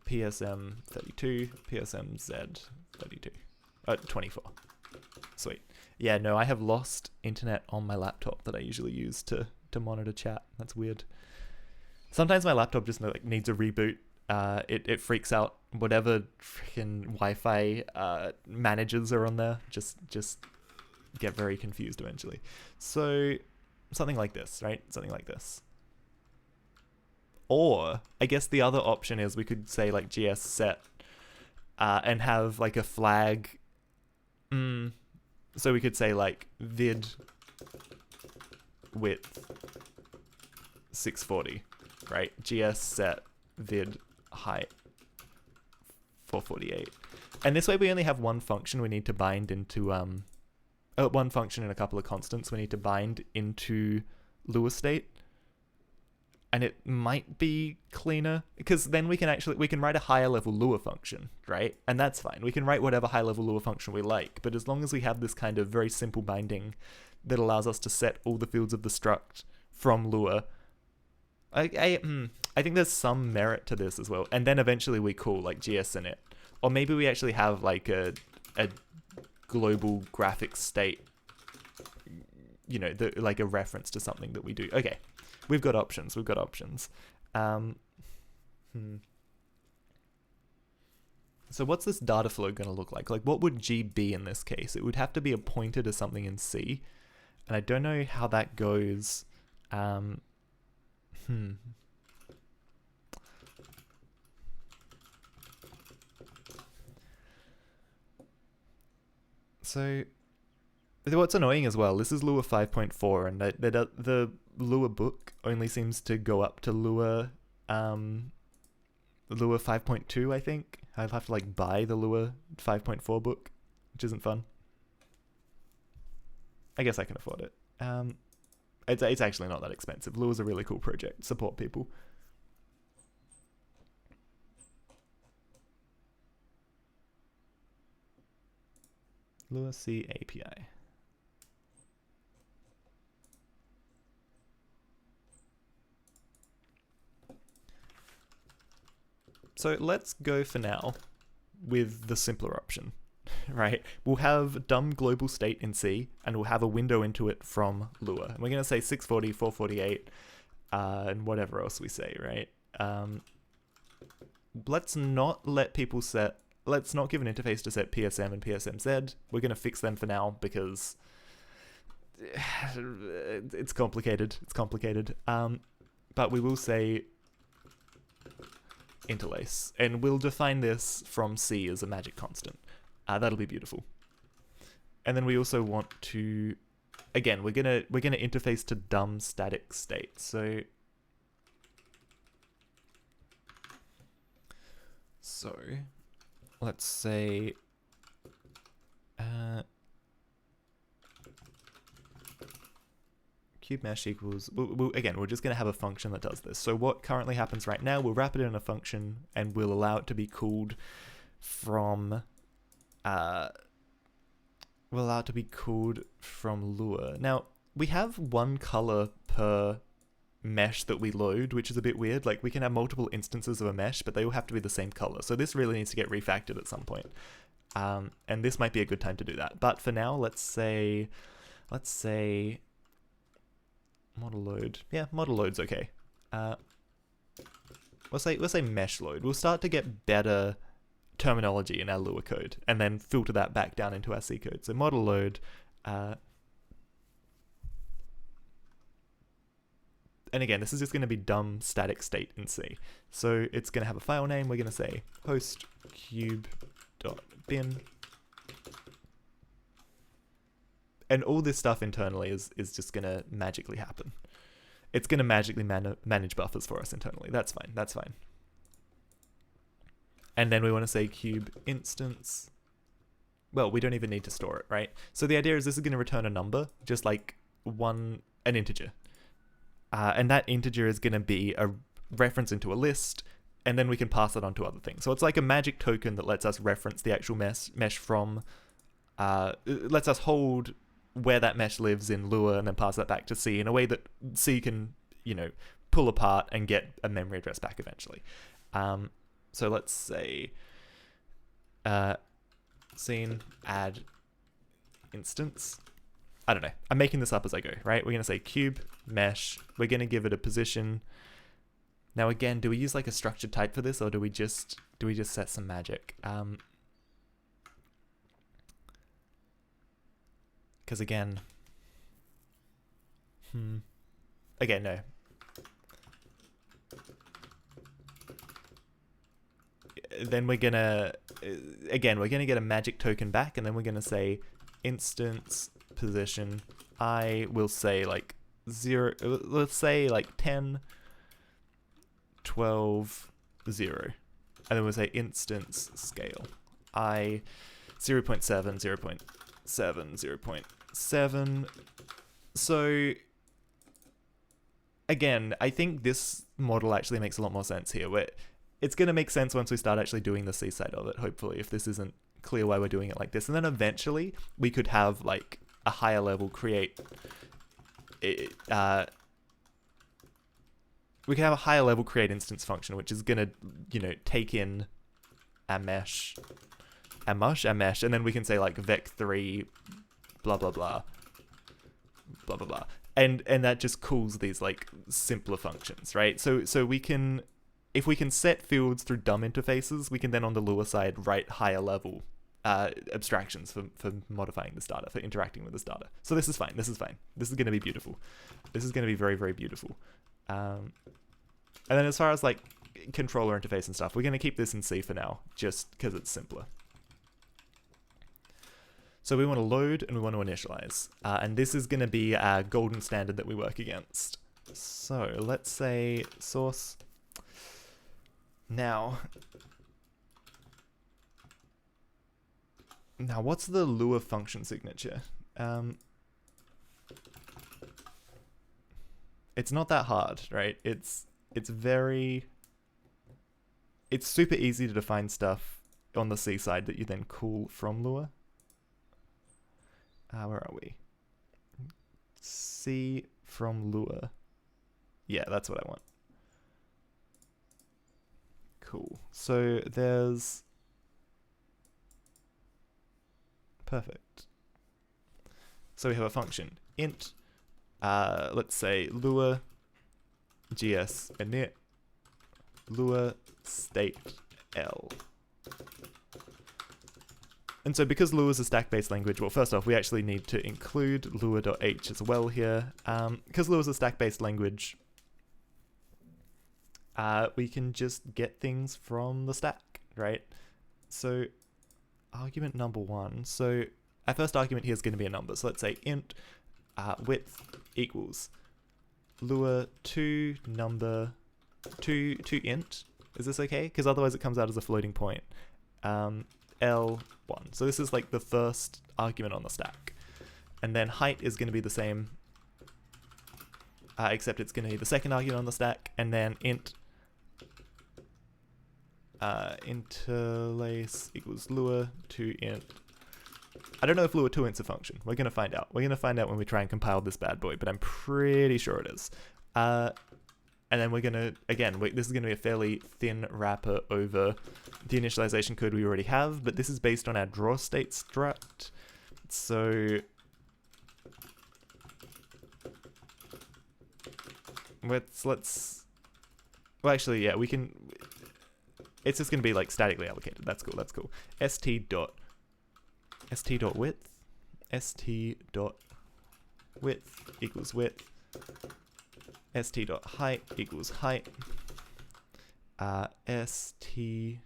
PSM32, PSMZ32, 24. Sweet. Yeah, no, I have lost internet on my laptop that I usually use to monitor chat. That's weird. Sometimes my laptop just like needs a reboot. It freaks out whatever freaking Wi-Fi managers are on there. Just get very confused eventually. So something like this, right? Something like this. Or I guess the other option is we could say like GS set and have like a flag. So we could say like vid width 640, right? GS set vid height 448, and this way we only have one function we need to bind into one function and a couple of constants we need to bind into Lua state, and it might be cleaner because then we can write a higher level Lua function, right? And that's fine. We can write whatever high level Lua function we like, but as long as we have this kind of very simple binding that allows us to set all the fields of the struct from Lua, I think there's some merit to this as well. And then eventually we call like GS init. Or maybe we actually have like a global graphics state, you know, like a reference to something that we do. Okay, we've got options. So what's this data flow going to look like? Like what would G be in this case? It would have to be a pointer to something in C. And I don't know how that goes. So, what's annoying as well, this is Lua 5.4, and the Lua book only seems to go up to Lua 5.2, I think. I'll have to like buy the Lua 5.4 book, which isn't fun. I guess I can afford it. It's actually not that expensive. Lua's a really cool project. Support people. Lua C API. So let's go for now with the simpler option, right? We'll have dumb global state in C, and we'll have a window into it from Lua. And we're going to say 640, 448, and whatever else we say, right? Let's not let people set... Let's not give an interface to set PSM and PSMZ. We're going to fix them for now because it's complicated. But we will say interlace, and we'll define this from C as a magic constant. That'll be beautiful. And then we also want to, again, we're gonna interface to dumb static state. So let's say cube mesh equals, again, we're just going to have a function that does this. So what currently happens right now, we'll wrap it in a function and we'll allow it to be called from, Lua. Now, we have one color per mesh that we load, which is a bit weird. Like, we can have multiple instances of a mesh, but they all have to be the same color. So this really needs to get refactored at some point. And this might be a good time to do that. But for now, let's say model load. Yeah, model load's okay. Let's say mesh load. We'll start to get better terminology in our Lua code and then filter that back down into our C code. So model load, and again, this is just going to be dumb static state in C. So it's going to have a file name. We're going to say host cube.bin. And all this stuff internally is just going to magically happen. It's going to magically manage buffers for us internally. That's fine. That's fine. And then we want to say cube instance. Well, we don't even need to store it, right? So the idea is this is going to return a number, just like an integer. And that integer is going to be a reference into a list, and then we can pass it on to other things. So it's like a magic token that lets us reference the actual mesh from, lets us hold where that mesh lives in Lua and then pass that back to C in a way that C can, pull apart and get a memory address back eventually. So let's say scene add instance. I don't know. I'm making this up as I go, right? We're going to say cube mesh. We're going to give it a position. Now again, do we use like a structured type for this, or do we just set some magic? Because again, no. Then we're gonna get a magic token back, and then we're gonna say instance position. I will say like 0. Let's say like 10, 12, 0, and then we'll say instance scale. 0.7, 0.7, 0.7. So again, I think this model actually makes a lot more sense here. It's going to make sense once we start actually doing the C side of it, hopefully, if this isn't clear why we're doing it like this. And then eventually we could have like a higher level create instance function, which is going to, take in our mesh, and then we can say like vec3 blah blah blah blah blah blah, and that just calls these like simpler functions, right? So we can, if we can set fields through dumb interfaces, we can then on the Lua side write higher level abstractions for modifying this data, for interacting with this data. So this is fine. This is going to be beautiful. This is going to be very, very beautiful. And then as far as like controller interface and stuff, we're going to keep this in C for now, just because it's simpler. So we want to load and we want to initialize. And this is going to be our golden standard that we work against. So let's say source. Now what's the Lua function signature? It's not that hard, right? It's super easy to define stuff on the C side that you then call from Lua. Where are we? C from Lua. Yeah, that's what I want. Cool. So there's... Perfect. So we have a function, int, let's say Lua gs init Lua state L. And so because Lua is a stack-based language, well, first off, we actually need to include lua.h as well here. Because Lua is a stack-based language, we can just get things from the stack, right? So argument number 1. So our first argument here is going to be a number. So let's say int width equals Lua to number to int. Is this okay? Because otherwise it comes out as a floating point. L1. So this is like the first argument on the stack. And then height is going to be the same except it's going to be the second argument on the stack, and then int interlace equals lua to int. I don't know if lua to int's a function. We're going to find out. We're going to find out when we try and compile this bad boy, but I'm pretty sure it is. And then we're going to, again, this is going to be a fairly thin wrapper over the initialization code we already have, but this is based on our draw state struct. So let's well, actually, yeah, we can, it's just going to be like statically allocated. That's cool, that's cool. st dot width equals width, st dot height equals height, st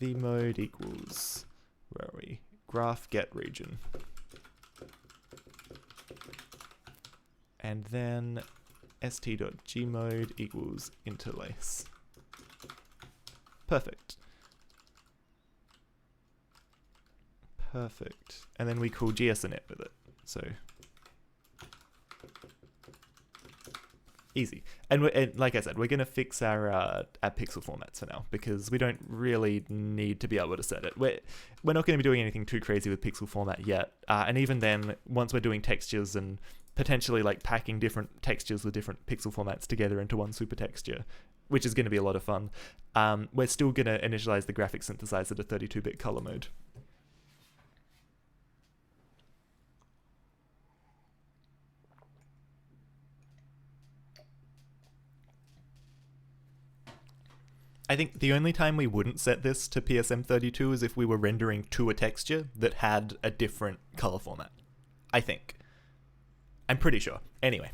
vmode equals, where are we, graph get region, and then st.gmode equals interlace. Perfect. Perfect. And then we call gsinit with it. So easy. And like I said, we're going to fix our pixel formats for now, because we don't really need to be able to set it. We're not going to be doing anything too crazy with pixel format yet. And even then, once we're doing textures and potentially like packing different textures with different pixel formats together into one super texture, which is going to be a lot of fun, we're still going to initialize the graphic synthesizer to 32-bit color mode. I think the only time we wouldn't set this to PSM32 is if we were rendering to a texture that had a different color format. I think. I'm pretty sure. Anyway,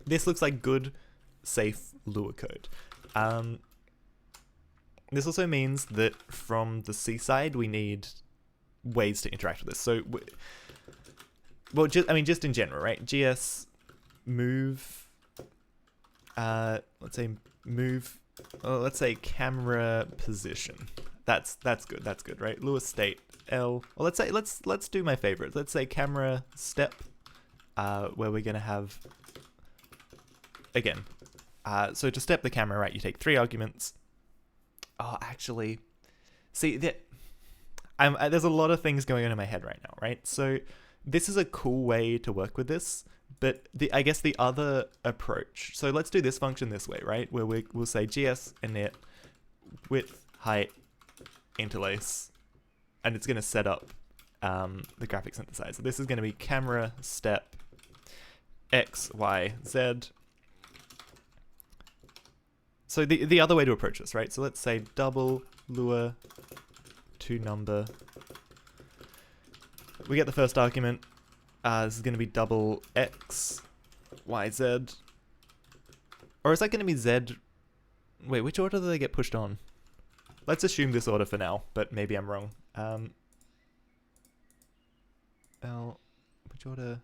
this looks like good, safe Lua code. This also means that from the C side, we need ways to interact with this. So, well, just in general, right? GS move, let's say move, let's say camera position. That's good. That's good, right? Lua state L. Well, let's do my favorite. Let's say camera step, where we're gonna have, again, so to step the camera, right? You take 3 arguments. Oh, actually, see that there's a lot of things going on in my head right now, right? So this is a cool way to work with this, but I guess the other approach. So let's do this function this way, right? Where we'll say gs init width height interlace, and it's going to set up the graphic synthesizer. This is going to be camera step x y z. So the other way to approach this, right? So let's say double lua to number. We get the first argument. This is going to be double x, y, z. Or is that going to be z? Wait, which order do they get pushed on? Let's assume this order for now, but maybe I'm wrong. L, which order?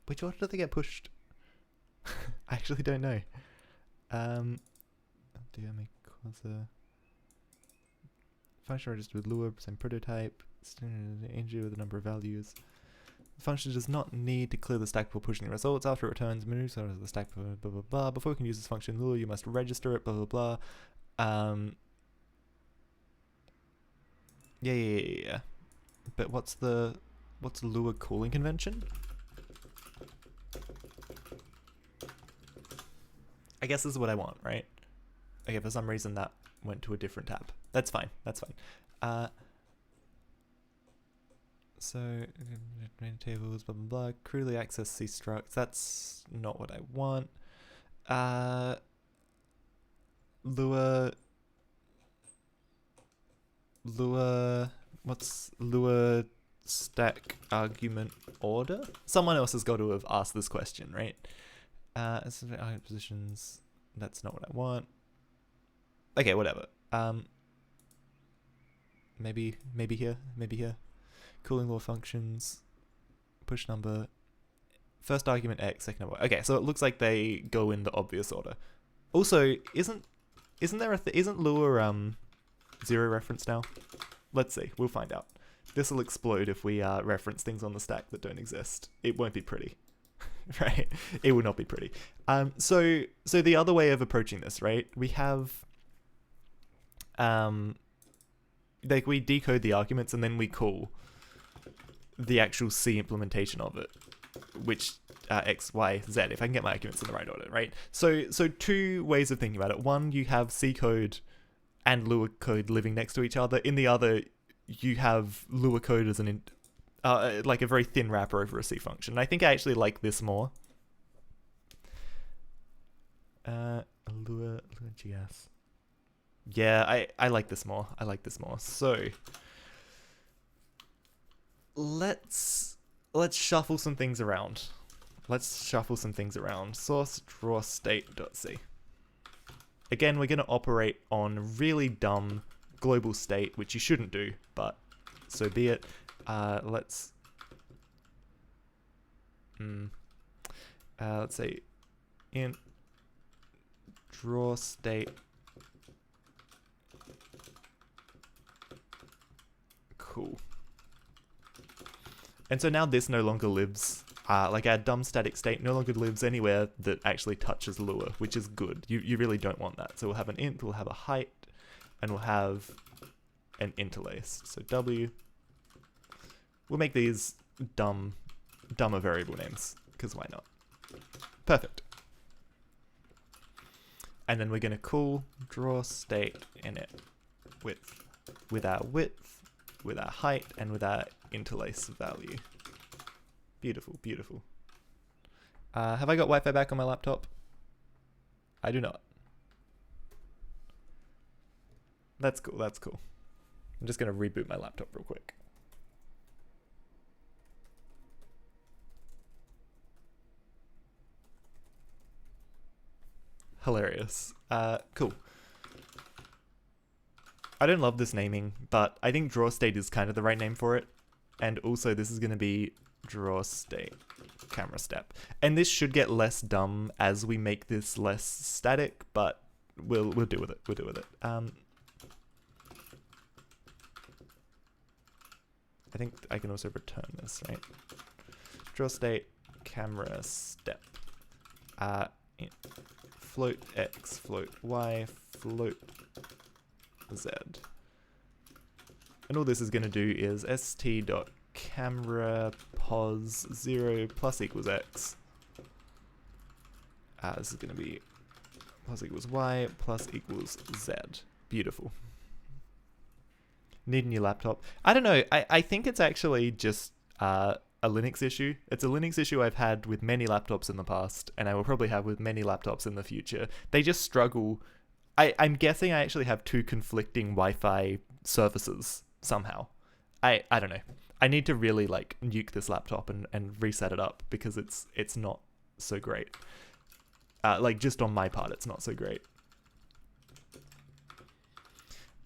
Which order do they get pushed? I actually don't know. Function registered with Lua, same prototype, integer with a number of values. The function does not need to clear the stack before pushing the results. After it returns, moves out of the stack, blah, blah, blah, blah. Before we can use this function in Lua, you must register it, blah, blah, blah. Yeah. But what's Lua calling convention? I guess this is what I want, right? Okay, for some reason that went to a different tab. That's fine, that's fine. So, main tables, blah, blah, blah. Crudely access C structs. That's not what I want. Lua, what's Lua stack argument order? Someone else has got to have asked this question, right? Argument positions, that's not what I want. Okay, whatever. Maybe here. Cooling law functions, push number, first argument x, second number. Okay, so it looks like they go in the obvious order. Also, isn't Lua 0 reference now? Let's see, we'll find out. This will explode if we reference things on the stack that don't exist. It won't be pretty, right? It will not be pretty. So the other way of approaching this, right? We have, like we decode the arguments and then we call the actual C implementation of it, which X, Y, Z, if I can get my arguments in the right order, right? So two ways of thinking about it. One, you have C code and Lua code living next to each other. In the other, you have Lua code as an like a very thin wrapper over a C function. And I think I actually like this more. Lua GS. Yeah, I like this more. I like this more. So let's shuffle some things around. Source draw state.c. Again, we're going to operate on really dumb global state, which you shouldn't do, but so be it. Let's say int draw state cool. And so now this no longer lives, like our dumb static state no longer lives anywhere that actually touches Lua, which is good. You really don't want that. So we'll have an int, we'll have a height, and we'll have an interlace. So W, we'll make these dumber variable names, because why not? Perfect. And then we're going to call draw state init with our width, with our height, and with our interlace value. Beautiful, beautiful. Have I got Wi-Fi back on my laptop? I do not. That's cool, that's cool. I'm just going to reboot my laptop real quick. Hilarious. Cool. I don't love this naming, but I think draw state is kind of the right name for it. And also this is going to be draw state camera step. And this should get less dumb as we make this less static, but we'll deal with it. We'll deal with it. I think I can also return this, right? Draw state camera step. Float X, float Y, float Z. And all this is going to do is st.camera pos 0 plus equals X. This is going to be plus equals Y plus equals Z. Beautiful. Need a new laptop. I don't know. I think it's actually just a Linux issue. It's a Linux issue I've had with many laptops in the past, and I will probably have with many laptops in the future. They just struggle. I'm guessing I actually have two conflicting Wi-Fi services somehow. I don't know. I need to really like nuke this laptop and reset it up because it's not so great. Like just on my part, it's not so great.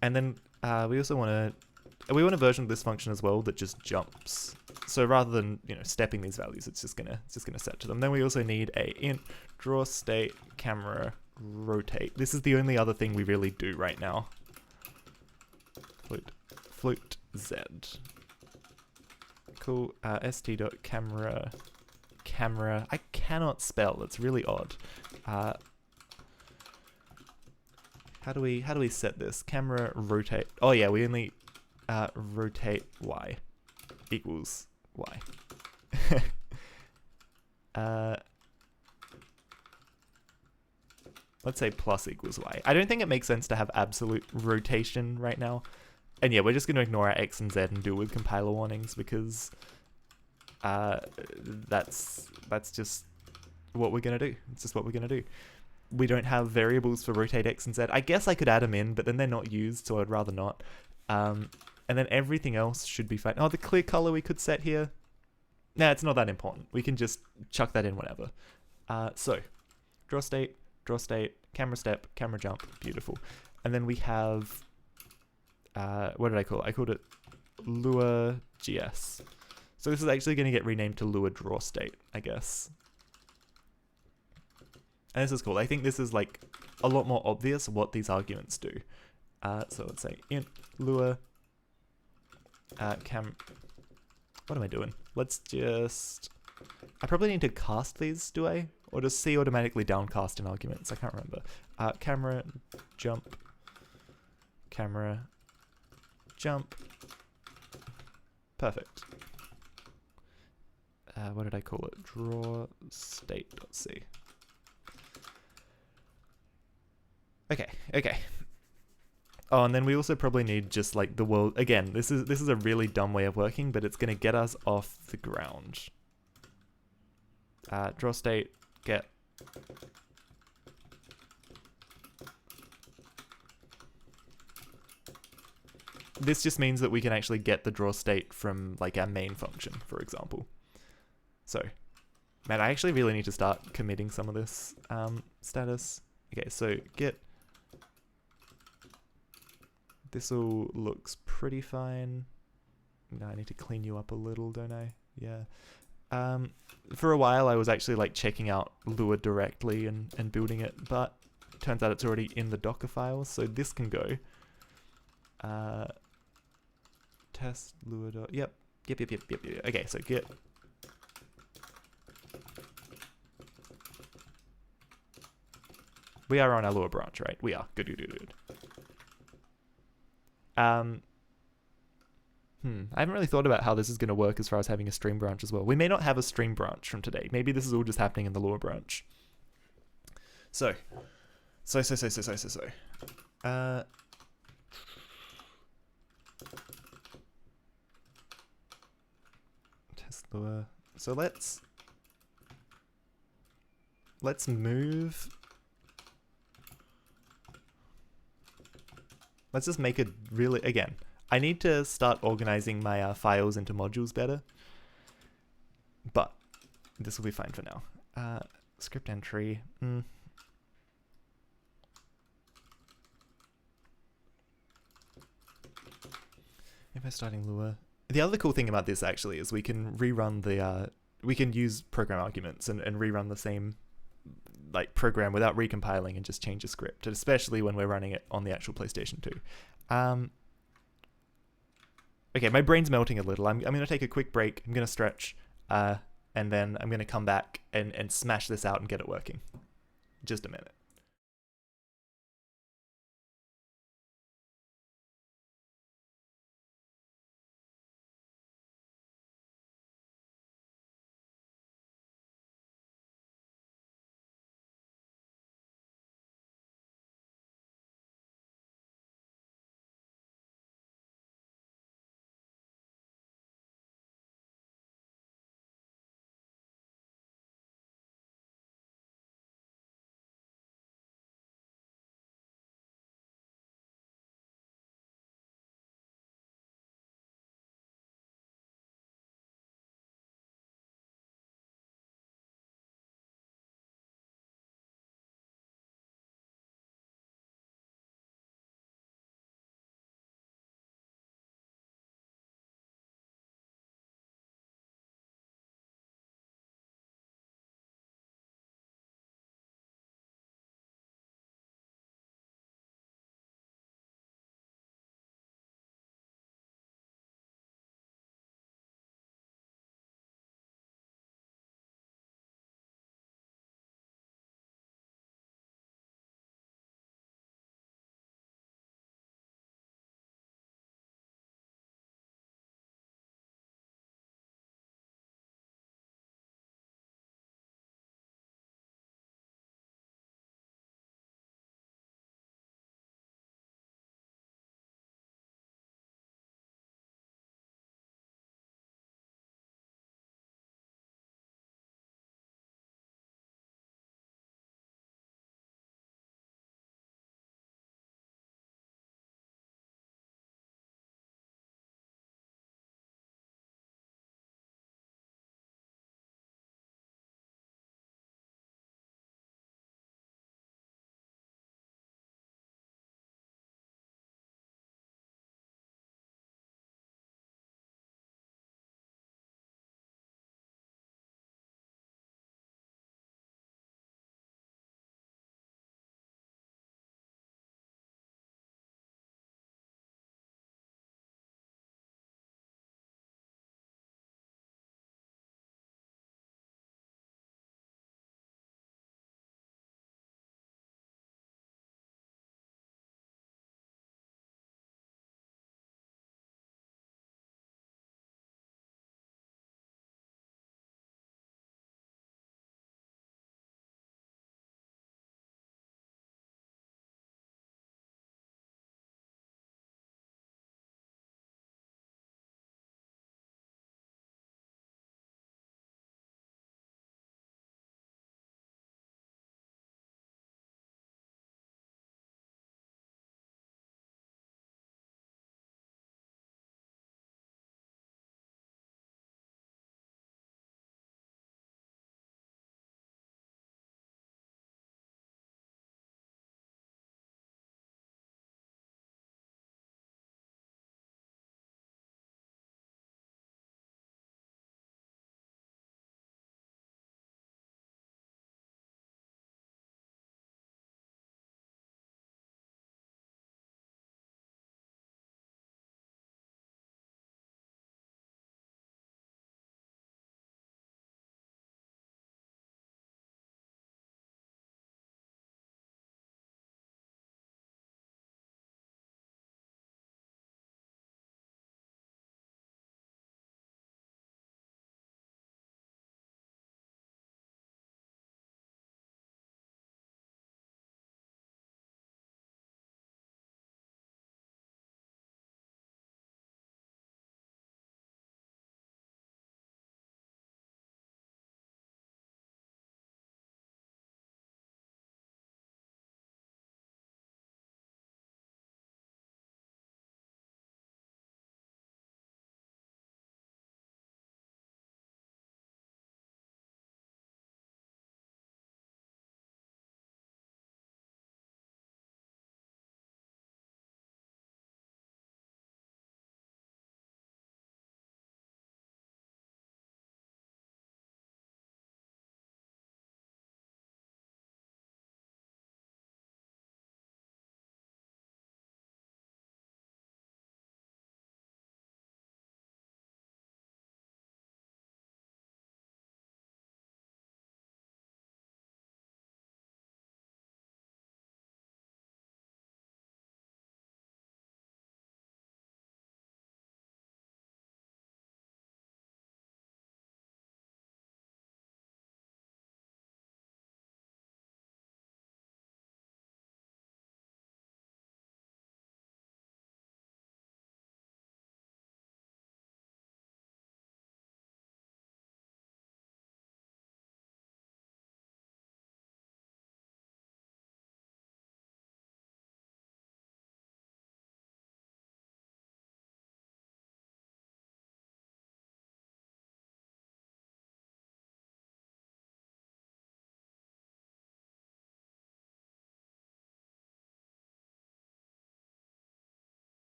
And then we also want a version of this function as well that just jumps. So rather than stepping these values, it's just gonna set to them. Then we also need a int draw state camera rotate. This is the only other thing we really do right now. Float Z. Cool. st.camera camera. I cannot spell. It's really odd. How do we set this? Camera rotate. Oh yeah, we only rotate Y equals Y. Let's say plus equals Y. I don't think it makes sense to have absolute rotation right now. And yeah, we're just going to ignore our X and Z and deal with compiler warnings because that's just what we're going to do. It's just what we're going to do. We don't have variables for rotate X and Z. I guess I could add them in, but then they're not used, so I'd rather not. And then everything else should be fine. Oh, the clear color we could set here. Nah, it's not that important. We can just chuck that in whenever. So, draw state, camera step, camera jump. Beautiful. And then we have... what did I call it? I called it Lua GS. So this is actually going to get renamed to Lua draw state, I guess. And this is cool. I think this is like a lot more obvious what these arguments do. So let's say int Lua What am I doing? Let's just... I probably need to cast these, do I? Or does C automatically downcast in arguments? I can't remember. Camera, jump, camera, jump. Perfect. What did I call it? Draw state.c. Okay. Oh, and then we also probably need just like the world again. This is a really dumb way of working, but it's gonna get us off the ground. Draw state, get. This just means that we can actually get the draw state from like our main function, for example. So, man, I actually really need to start committing some of this status. Okay, so get. This'll looks pretty fine. No, I need to clean you up a little, don't I? Yeah. For a while I was actually like checking out Lua directly and building it, but it turns out it's already in the Docker file, so this can go. Test Lua. Yep. Okay, so get. We are on our Lua branch, right? We are. Good. I haven't really thought about how this is going to work as far as having a stream branch as well. We may not have a stream branch from today. Maybe this is all just happening in the Lua branch. So. Test Lua. So let's move. Let's just make it really, again, I need to start organizing my files into modules better, but this will be fine for now. Script entry. If I'm starting Lua. The other cool thing about this actually is we can rerun the, we can use program arguments and rerun the same like program without recompiling and just change the script, especially when we're running it on the actual PlayStation 2. Okay, my brain's melting a little. I'm going to take a quick break. I'm going to stretch, and then I'm going to come back and smash this out and get it working. Just a minute.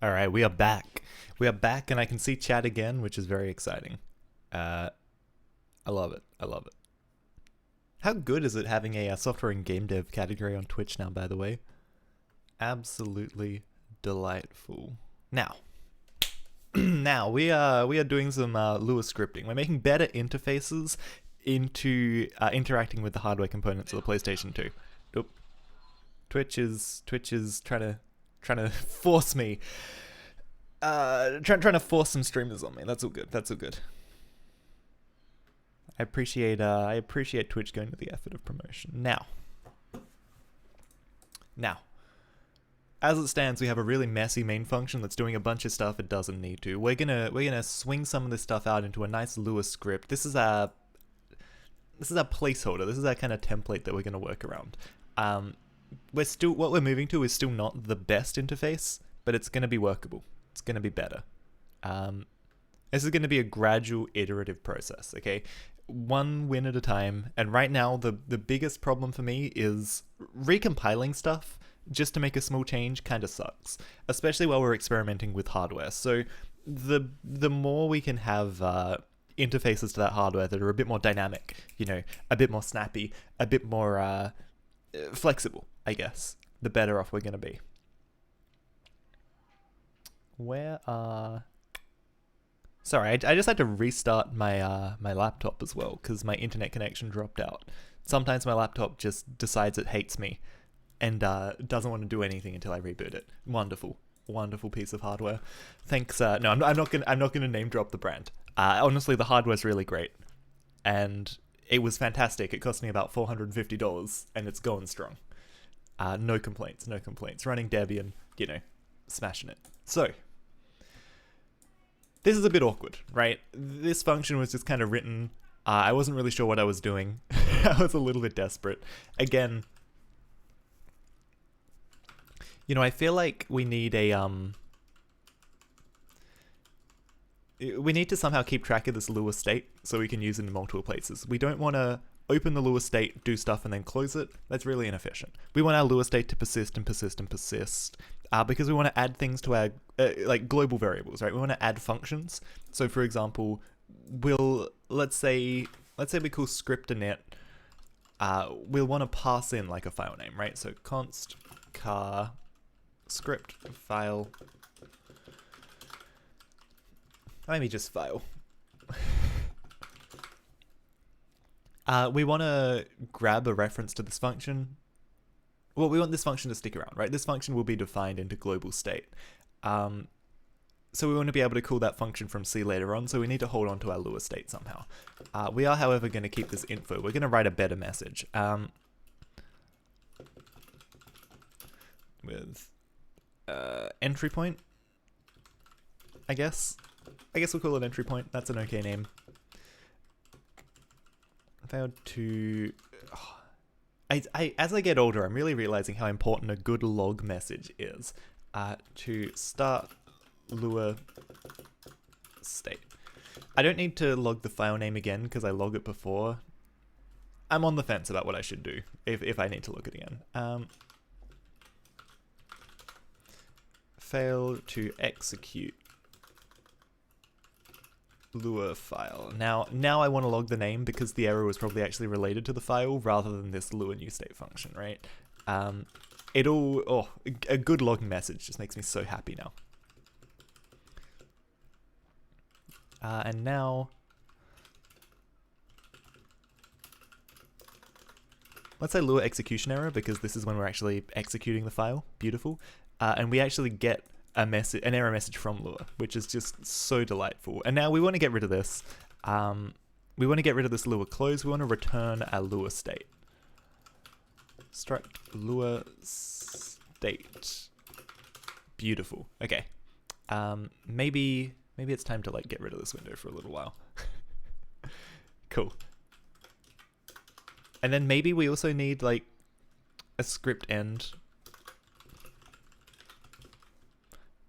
All right, we are back. We are back, and I can see chat again, which is very exciting. I love it. I love it. How good is it having a software and game dev category on Twitch now, by the way? Absolutely delightful. Now, now we are doing some Lua scripting. We're making better interfaces into interacting with the hardware components of the PlayStation 2. Oop. Twitch is trying to force me. Trying to force some streamers on me. That's all good. That's all good. I appreciate Twitch going to the effort of promotion. Now, as it stands, we have a really messy main function that's doing a bunch of stuff it doesn't need to. We're gonna swing some of this stuff out into a nice Lua script. This is our placeholder. This is our kind of template that we're gonna work around. What we're moving to is still not the best interface, but it's gonna be workable. It's gonna be better. This is gonna be a gradual, iterative process. Okay. One win at a time, and right now the biggest problem for me is recompiling stuff just to make a small change kind of sucks, especially while we're experimenting with hardware. So the more we can have interfaces to that hardware that are a bit more dynamic, you know, a bit more snappy, a bit more flexible, I guess, the better off we're gonna be. Sorry, I just had to restart my my laptop as well because my internet connection dropped out. Sometimes my laptop just decides it hates me and doesn't want to do anything until I reboot it. Wonderful, wonderful piece of hardware. Thanks. No, I'm not gonna name drop the brand. Honestly, the hardware's really great, and it was fantastic. It cost me about $450, and it's going strong. No complaints, no complaints. Running Debian, you know, smashing it. So. This is a bit awkward, right? This function was just kind of written. I wasn't really sure what I was doing. I was a little bit desperate. Again, you know, I feel like we need we need to somehow keep track of this Lua state so we can use it in multiple places. We don't want to open the Lua state, do stuff, and then close it. That's really inefficient. We want our Lua state to persist and persist and persist. Because we want to add things to our like global variables, right? We want to add functions. So, for example, let's say we call script init. We'll want to pass in like a file name, right? So const char script file. Maybe just file. We want to grab a reference to this function. Well, we want this function to stick around, right? This function will be defined into global state. So we want to be able to call that function from C later on, so we need to hold on to our Lua state somehow. We are, however, going to keep this info. We're going to write a better message. With entry point, I guess. I guess we'll call it entry point. That's an okay name. Failed to... as I get older, I'm really realizing how important a good log message is. To start Lua state. I don't need to log the file name again because I log it before. I'm on the fence about what I should do if I need to log it again. Fail to execute Lua file. Now I want to log the name because the error was probably actually related to the file rather than this Lua new state function, right? A good logging message just makes me so happy now. And now, let's say Lua execution error because this is when we're actually executing the file. Beautiful. And we actually get an error message from Lua, which is just so delightful. And now we want to get rid of this. We want to get rid of this Lua close. We want to return our Lua state. Struct Lua state. Beautiful. Okay. Maybe it's time to like get rid of this window for a little while. Cool. And then maybe we also need like a script end.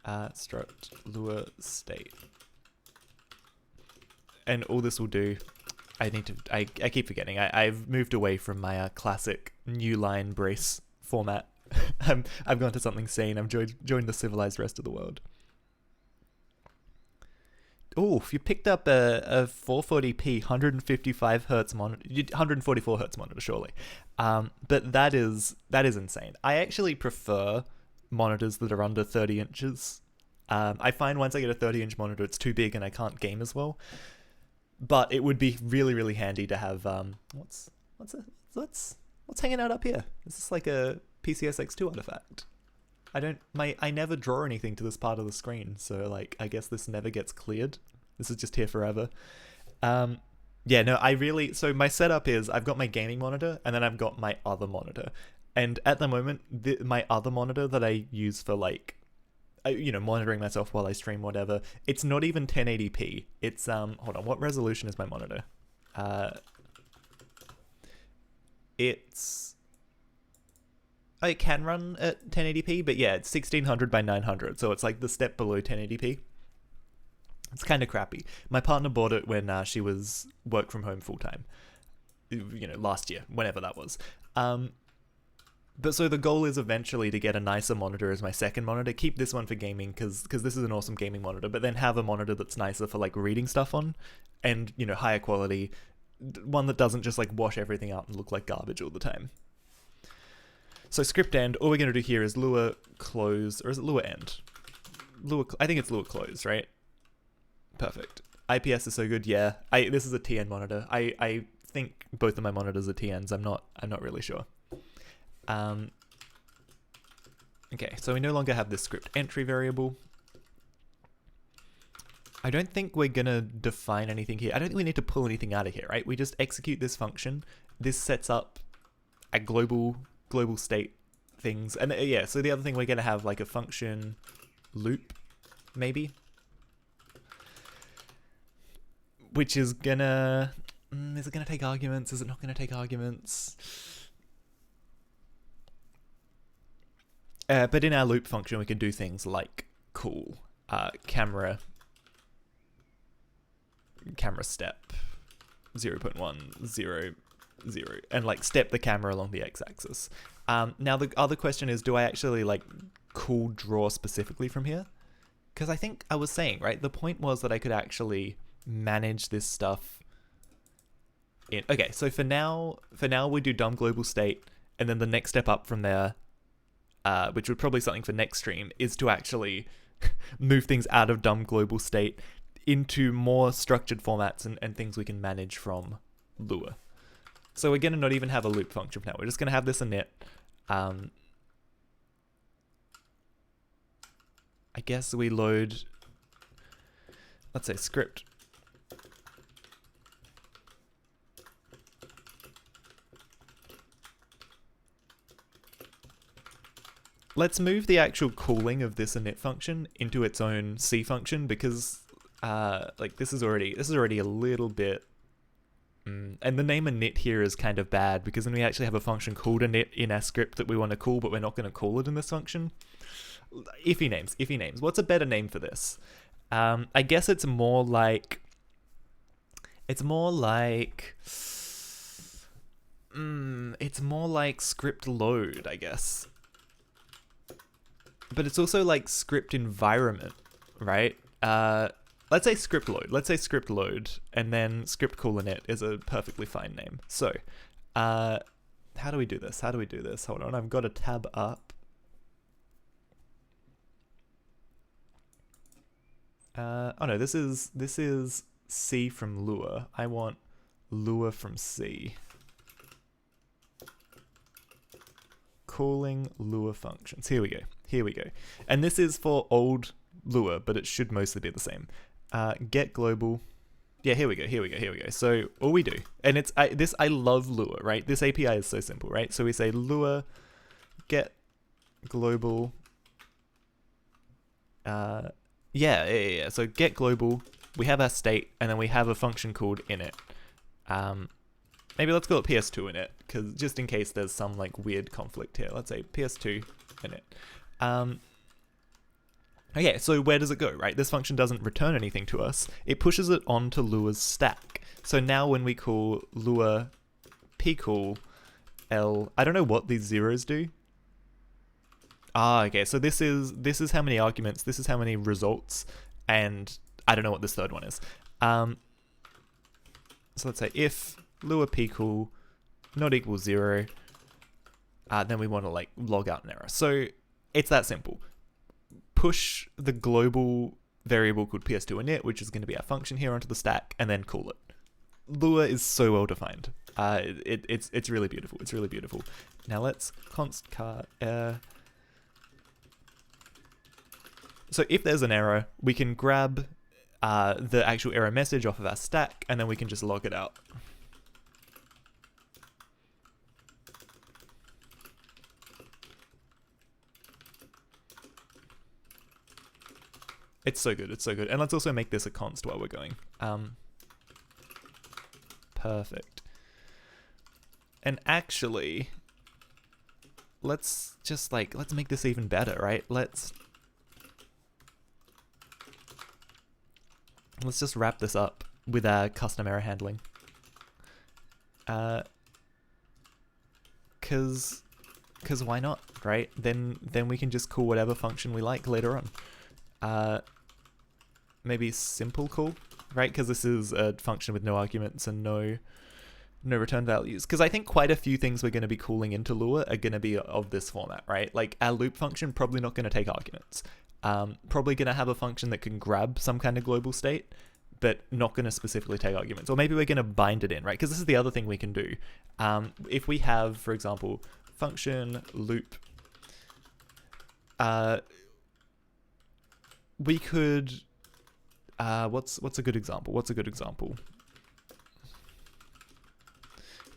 Struct Lua state. And all this will do, I keep forgetting, I've moved away from my classic new line brace format. I've gone to something sane. I've joined the civilized rest of the world. you picked up a 440p 155 hertz monitor, 144 hertz monitor, surely. But that is insane. I actually prefer monitors that are under 30 inches. I find once I get a 30-inch monitor, it's too big and I can't game as well. But it would be really, really handy to have what's hanging out up here? Is this like a PCSX2 artifact? I never draw anything to this part of the screen, so like I guess this never gets cleared. This is just here forever. Yeah, no, so my setup is I've got my gaming monitor and then I've got my other monitor. And at the moment, my other monitor that I use for like, monitoring myself while I stream, whatever, it's not even 1080p. It's, hold on, what resolution is my monitor? It can run at 1080p, but yeah, it's 1600 by 900, so it's like the step below 1080p. It's kind of crappy. My partner bought it when she was work from home full time, last year, whenever that was. But so the goal is eventually to get a nicer monitor as my second monitor, keep this one for gaming because this is an awesome gaming monitor, but then have a monitor that's nicer for like reading stuff on, and higher quality, one that doesn't just like wash everything out and look like garbage all the time. So script end, all we're going to do here is Lua close, or is it Lua end? I think it's Lua close, right? Perfect. IPS is so good, yeah. This is a TN monitor. I think both of my monitors are TNs. I'm not really sure. Okay, so we no longer have this script entry variable. I don't think we're gonna define anything here. I don't think we need to pull anything out of here, right? We just execute this function. This sets up a global state things. And yeah, so the other thing, we're going to have like a function loop, maybe, which is gonna, is it going to take arguments? Is it not going to take arguments? But in our loop function, we can do things like call camera step 0.1, 0, 0, and like step the camera along the x-axis. Now the other question is, do I actually like call draw specifically from here? Because I think I was saying, right, the point was that I could actually manage this stuff in. Okay, so for now we do dumb global state, and then the next step up from there, which would probably something for next stream, is to actually move things out of dumb global state into more structured formats and things we can manage from Lua. So we're going to not even have a loop function for now. We're just going to have this init. I guess we load, let's say script. Let's move the actual calling of this init function into its own C function, because like this is already a little bit. And the name init here is kind of bad, because then we actually have a function called init in our script that we want to call, but we're not going to call it in this function. Iffy names. What's a better name for this? I guess it's more like script load, I guess. But it's also like script environment, right? Let's say script load, and then script call init is a perfectly fine name. So, how do we do this? Hold on, I've got a tab up. Oh no, this is C from Lua. I want Lua from C. Calling Lua functions. Here we go. And this is for old Lua, but it should mostly be the same. Get global. Yeah, here we go. So all we do, and I love Lua, right? This API is so simple, right? So we say Lua get global. Yeah. So get global. We have our state, and then we have a function called init. Maybe let's call it PS2 init, because just in case there's some like weird conflict here. Let's say PS2 init. Okay, so where does it go, right? This function doesn't return anything to us. It pushes it onto Lua's stack. So now when we call Lua pcall L, I don't know what these zeros do. Okay, so this is how many arguments, this is how many results, and I don't know what this third one is. So let's say if Lua pcool not equals 0, then we want to like log out an error. So it's that simple. Push the global variable called PS2 init, which is going to be our function here, onto the stack, and then call it. Lua is so well defined. It's really beautiful. It's really beautiful. Now let's const char error. So if there's an error, we can grab the actual error message off of our stack, and then we can just log it out. It's so good, it's so good. And let's also make this a const while we're going. Perfect. And actually, let's just like, let's make this even better, right? Let's just wrap this up with our custom error handling. Cause why not, right? Then we can just call whatever function we like later on. Maybe simple call, right? Because this is a function with no arguments and no return values. Because I think quite a few things we're going to be calling into Lua are going to be of this format, right? Like our loop function probably not going to take arguments. Probably going to have a function that can grab some kind of global state, but not going to specifically take arguments. Or maybe we're going to bind it in, right? Because this is the other thing we can do. If we have, for example, function loop, we could, what's a good example? What's a good example?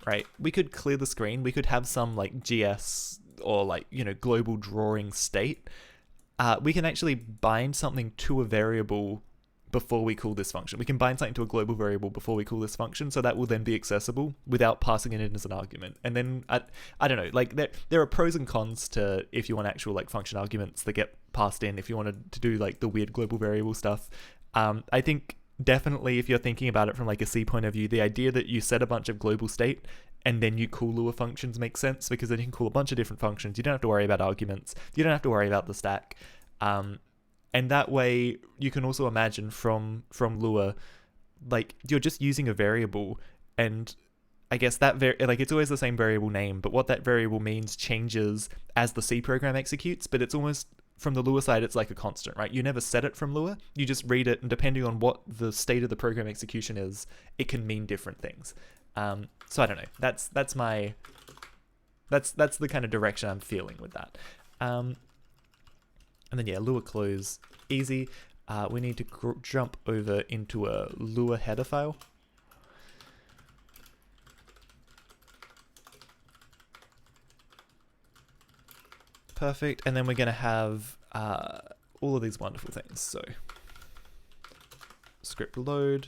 Right, we could clear the screen. We could have some like GS or like, you know, global drawing state. We can actually bind something to a variable before we call this function. We can bind something to a global variable before we call this function, so that will then be accessible without passing it in as an argument. And then, I don't know, like there are pros and cons to if you want actual like function arguments that get passed in, if you wanted to do like the weird global variable stuff. I think definitely if you're thinking about it from like a C point of view, the idea that you set a bunch of global state and then you call Lua functions makes sense, because then you can call a bunch of different functions. You don't have to worry about arguments. You don't have to worry about the stack. And that way you can also imagine from Lua, like you're just using a variable, and I guess that like it's always the same variable name, but what that variable means changes as the C program executes. But it's almost, from the Lua side, it's like a constant, right? You never set it from Lua. You just read it, and depending on what the state of the program execution is, it can mean different things. So I don't know. That's the kind of direction I'm feeling with that. And then yeah, Lua close, easy. We need to jump over into a Lua header file. Perfect, and then we're going to have all of these wonderful things. So script load,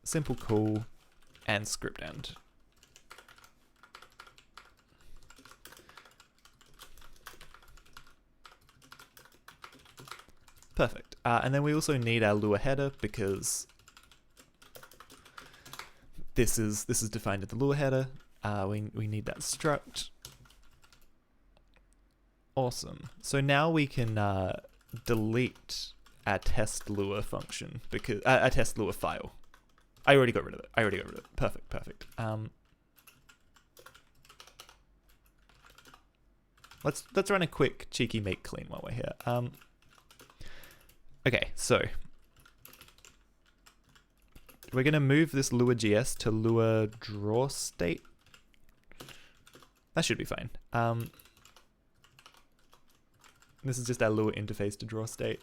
simple call, and script end. Perfect. And then we also need our Lua header, because this is defined at the Lua header. We need that struct. Awesome. So now we can delete our test Lua function, because our test Lua file. I already got rid of it. Perfect. Let's run a quick cheeky make clean while we're here. Okay, so we're going to move this Lua.js to Lua draw state. That should be fine. This is just our Lua interface to draw state.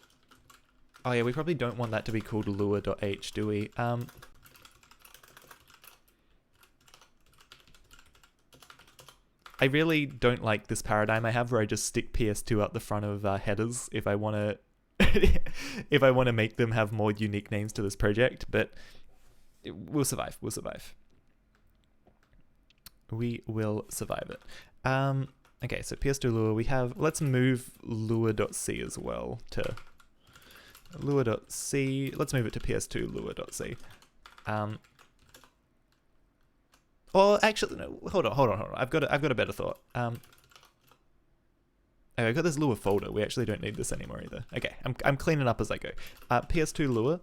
Oh yeah, we probably don't want that to be called Lua.h, do we? I really don't like this paradigm I have where I just stick PS2 out the front of headers if I want to if I want to make them have more unique names to this project, but we'll survive. We will survive it. Okay, so PS2 Lua, we have, let's move Lua.c as well to Lua.c. Let's move it to PS2 Lua.c. Or actually, no, hold on. I've got a better thought. Oh, I got this Lua folder. We actually don't need this anymore either. Okay, I'm cleaning up as I go. PS2 Lua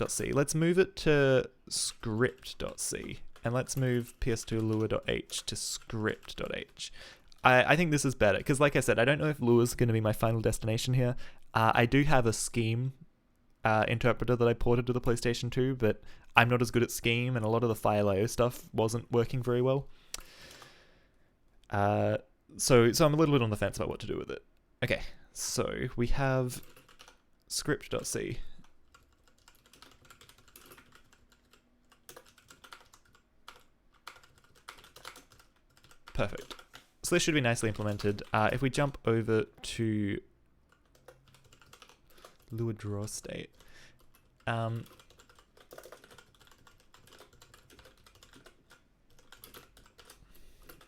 .c. Let's move it to script.c, and let's move PS2 Lua.h to script.h. I think this is better because, like I said, I don't know if Lua is going to be my final destination here. I do have a Scheme interpreter that I ported to the PlayStation 2, but I'm not as good at Scheme, and a lot of the file.io stuff wasn't working very well. So I'm a little bit on the fence about what to do with it. Okay, so we have script.c. Perfect. So this should be nicely implemented. If we jump over to Lua draw state,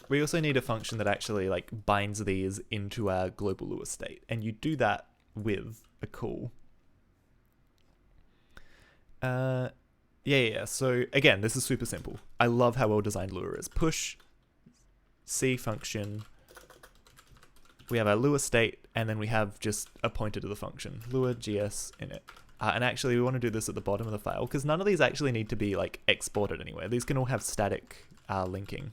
we also need a function that actually like binds these into our global Lua state, and you do that with a call. Yeah. So again, this is super simple. I love how well designed Lua is. Push C function. We have our Lua state, and then we have just a pointer to the function Lua GS init. And actually, we want to do this at the bottom of the file because none of these actually need to be like exported anywhere. These can all have static linking.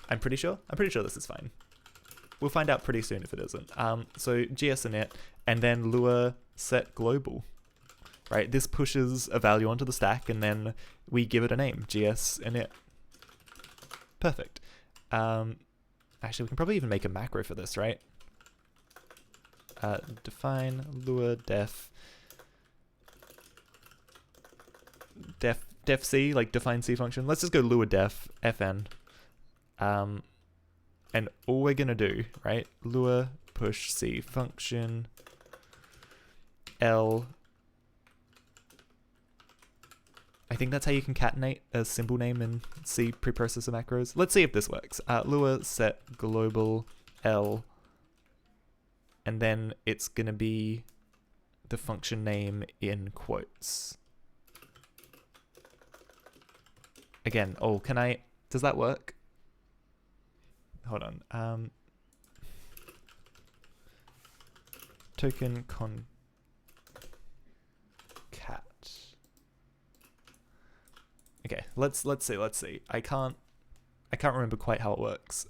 I'm pretty sure this is fine. We'll find out pretty soon if it isn't. So GS init, and then Lua set global. Right, this pushes a value onto the stack, and then we give it a name, GS init. Perfect. Actually, we can probably even make a macro for this, right? Define Lua def C, like define C function. Let's just go Lua def fn. And all we're gonna do, right? Lua push C function L. I think that's how you concatenate a symbol name in C preprocessor macros. Let's see if this works. Lua set global L, and then it's gonna be the function name in quotes. Again, oh, does that work? Hold on. Token concat. Okay, let's see. I can't remember quite how it works.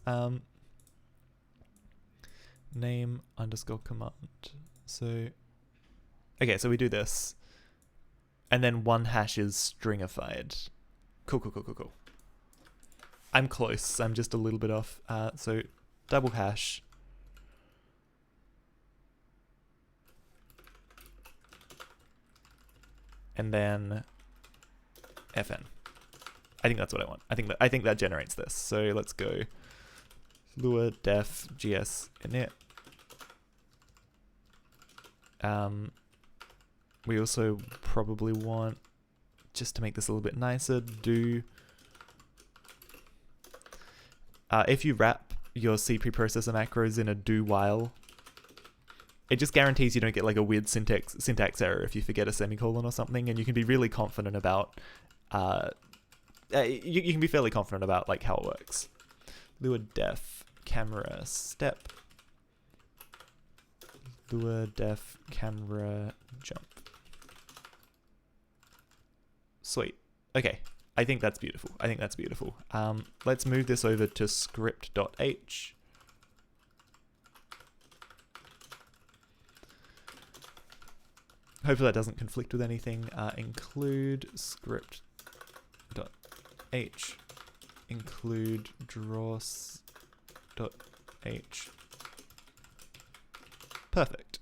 Name underscore command. So okay, so we do this, and then one hash is stringified. Cool. I'm close. I'm just a little bit off. So double hash. And then fn. I think that's what I want. I think that generates this. So let's go Lua def gs init. We also probably want, just to make this a little bit nicer, do if you wrap your C preprocessor macros in a do while, it just guarantees you don't get like a weird syntax error if you forget a semicolon or something, and you can be really confident about you can be fairly confident about like how it works. Lua def camera step. Lua def camera jump. Sweet. Okay. I think that's beautiful. Let's move this over to script.h. Hopefully that doesn't conflict with anything. Include script.h. Include draws.h. Perfect.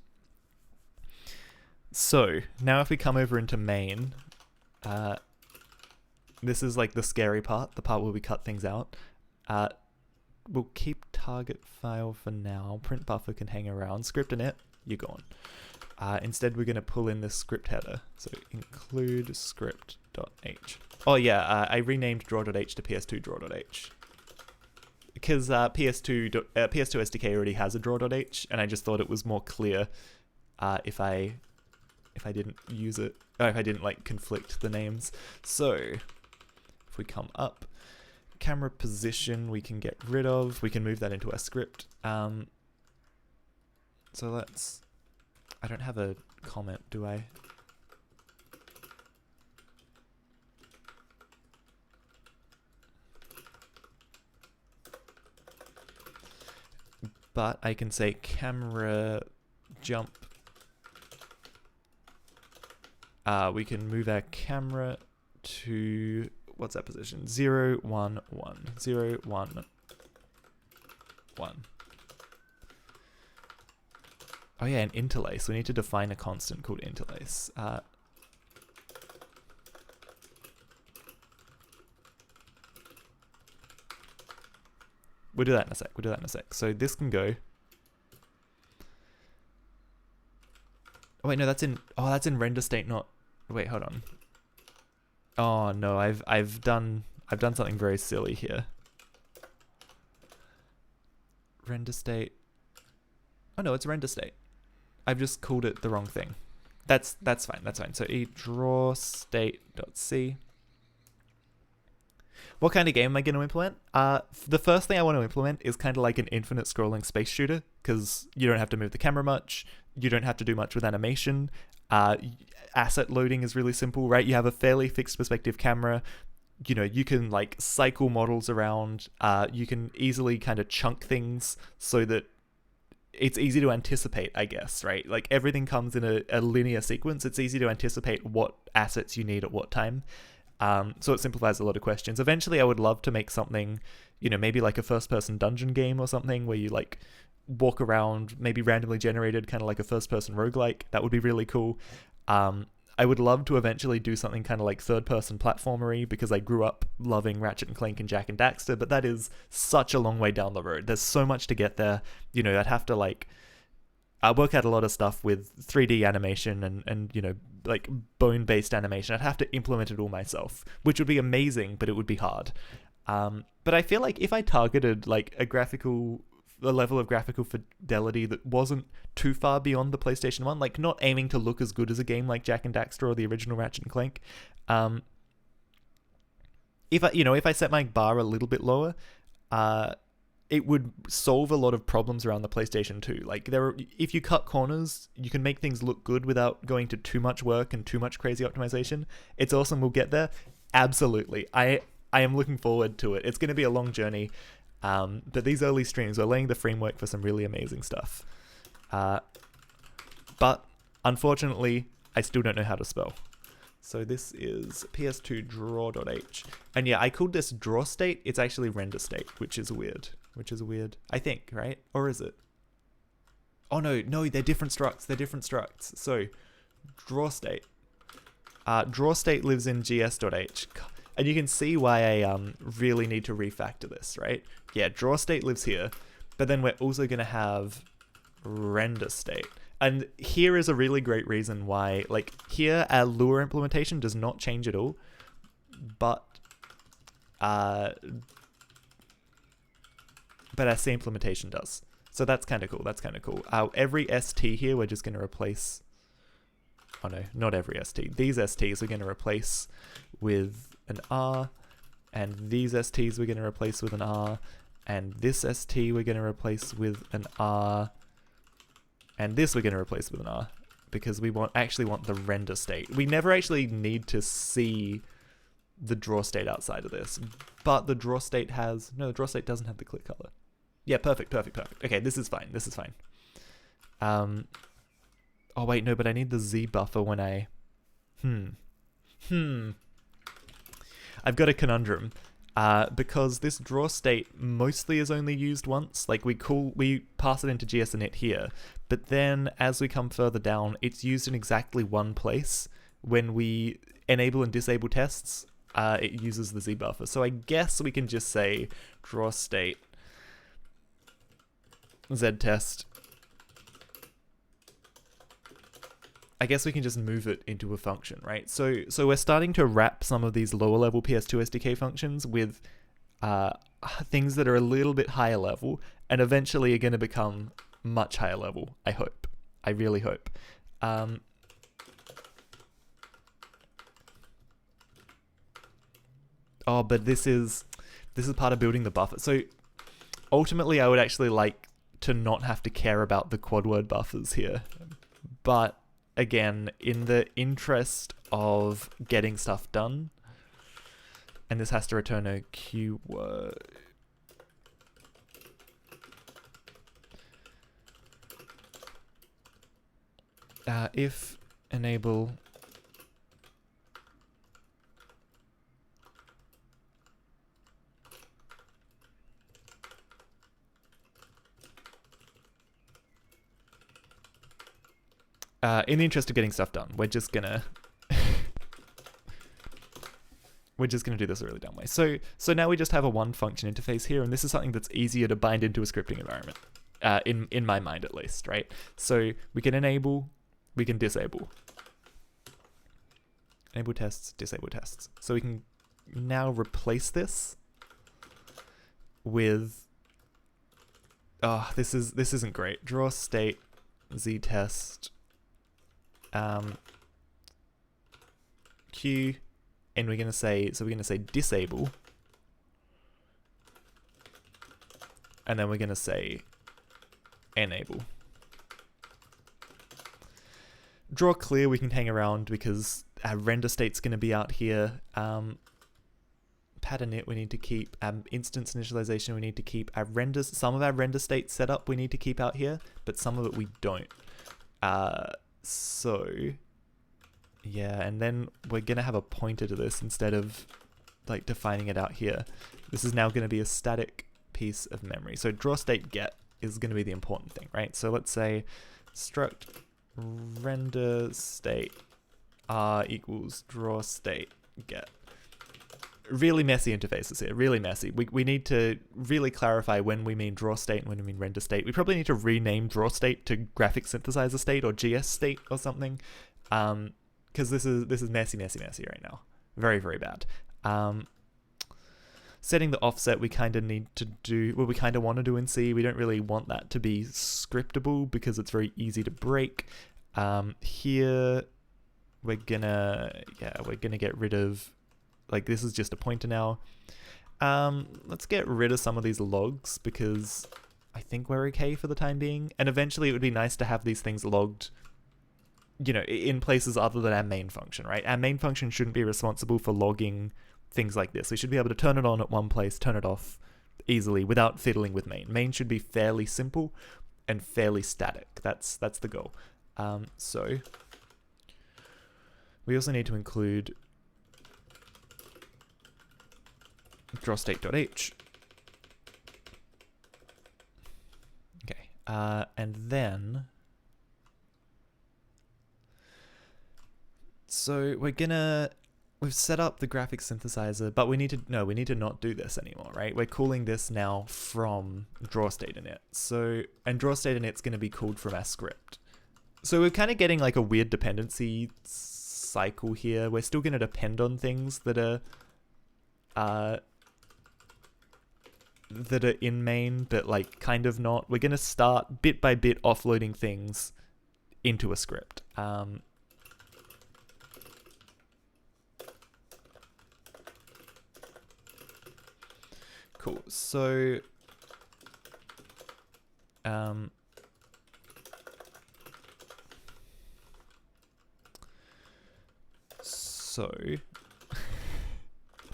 So now if we come over into main, this is like the scary part, the part where we cut things out. We'll keep target file for now. Print buffer can hang around. Script init, you're gone. Instead, we're going to pull in this script header. So include script.h. Oh yeah, I renamed draw.h to PS2 draw.h. Because PS2 SDK already has a draw.h, and I just thought it was more clear if I didn't use it, or if I didn't like conflict the names. So if we come up, camera position we can get rid of. We can move that into our script. So let's, I don't have a comment, do I? But I can say camera jump. We can move our camera to, what's that position? 0, 1, 1. 0, 1, 1. Oh yeah, an interlace. We need to define a constant called interlace. We'll do that in a sec. We'll do that in a sec. So this can go. Oh wait, no, that's in. Oh, that's in render state. Not. Wait, hold on. Oh no, I've done something very silly here. Render state. Oh no, it's render state. I've just called it the wrong thing. That's fine. That's fine. So draw state.c. What kind of game am I going to implement? The first thing I want to implement is kind of like an infinite scrolling space shooter, because you don't have to move the camera much, you don't have to do much with animation. Asset loading is really simple, right? You have a fairly fixed perspective camera. You know, you can like cycle models around. You can easily kind of chunk things so that it's easy to anticipate, I guess, right? Like everything comes in a linear sequence. It's easy to anticipate what assets you need at what time. So it simplifies a lot of questions. Eventually, I would love to make something, you know, maybe like a first-person dungeon game or something where you like walk around, maybe randomly generated, kind of like a first-person roguelike. That would be really cool. I would love to eventually do something kind of like third-person platformery, because I grew up loving Ratchet and Clank and Jak and Daxter, but that is such a long way down the road. There's so much to get there. You know, I'd have to like work out a lot of stuff with 3D animation and you know, like bone-based animation. I'd have to implement it all myself, which would be amazing, but it would be hard. But I feel like if I targeted like a level of graphical fidelity that wasn't too far beyond the PlayStation 1, like not aiming to look as good as a game like Jak and Daxter or the original Ratchet and Clank, if I set my bar a little bit lower, it would solve a lot of problems around the PlayStation 2. Like if you cut corners, you can make things look good without going to too much work and too much crazy optimization. It's awesome. We'll get there. Absolutely. I am looking forward to it. It's going to be a long journey. But these early streams are laying the framework for some really amazing stuff. But unfortunately, I still don't know how to spell. So this is PS2 draw.h. And yeah, I called this draw state. It's actually render state, which is weird. I think, right? Or is it? Oh no, they're different structs. So draw state. Draw state lives in gs.h. And you can see why I really need to refactor this, right? Yeah, draw state lives here, but then we're also going to have render state. And here is a really great reason why, like here, our Lua implementation does not change at all, but our C implementation does. So that's kind of cool. Every ST here, we're just going to replace, oh no, not every ST. These STs we're going to replace with an R, and these STs we're going to replace with an R, and this ST we're going to replace with an R, and this we're going to replace with an R, because we actually want the render state. We never actually need to see the draw state outside of this, but the draw state the draw state doesn't have the click color. Yeah, perfect. Okay, this is fine. Oh wait, no, but I need the Z buffer when I, I've got a conundrum, because this draw state mostly is only used once. Like we pass it into GS init here, but then as we come further down, it's used in exactly one place. When we enable and disable tests, it uses the Z buffer. So I guess we can just say draw state Z test. I guess we can just move it into a function, right? So we're starting to wrap some of these lower level PS2 SDK functions with things that are a little bit higher level, and eventually are going to become much higher level, I hope. I really hope. Oh, but this is This is part of building the buffer. So ultimately, I would actually like to not have to care about the quad word buffers here. But again, in the interest of getting stuff done, and this has to return a keyword. If enable in the interest of getting stuff done, we're just gonna do this a really dumb way. So now we just have a one function interface here, and this is something that's easier to bind into a scripting environment, in my mind at least, right? So we can enable, we can disable. Enable tests, disable tests. So we can now replace this with, this isn't great. Draw state z test q, and we're gonna say disable, and then we're gonna say enable. Draw clear we can hang around because our render state's gonna be out here. Pattern init we need to keep, instance initialization we need to keep, our renders, some of our render state setup we need to keep out here, but some of it we don't. So yeah, and then we're gonna have a pointer to this instead of like defining it out here. This is now gonna be a static piece of memory. So draw state get is gonna be the important thing, right? So let's say struct render state r equals draw state get. Really messy interfaces here, really messy. We need to really clarify when we mean draw state and when we mean render state. We probably need to rename draw state to graphic synthesizer state or GS state or something, because this is messy right now. Very, very bad. Setting the offset we kind of need to do, well, we kind of want to do in C. We don't really want that to be scriptable because it's very easy to break. Here we're gonna get rid of, like, this is just a pointer now. Let's get rid of some of these logs because I think we're okay for the time being. And eventually it would be nice to have these things logged, you know, in places other than our main function, right? Our main function shouldn't be responsible for logging things like this. We should be able to turn it on at one place, turn it off easily without fiddling with main. Main should be fairly simple and fairly static. That's the goal. So we also need to include drawState.h. Okay, and then so we've set up the graphic synthesizer, but we need to not do this anymore, right? We're calling this now from drawState.init. So, and drawState.init's going to be called from our script. So we're kind of getting like a weird dependency cycle here. We're still going to depend on things that are in main, but like kind of not. We're going to start bit by bit offloading things into a script. Cool. So,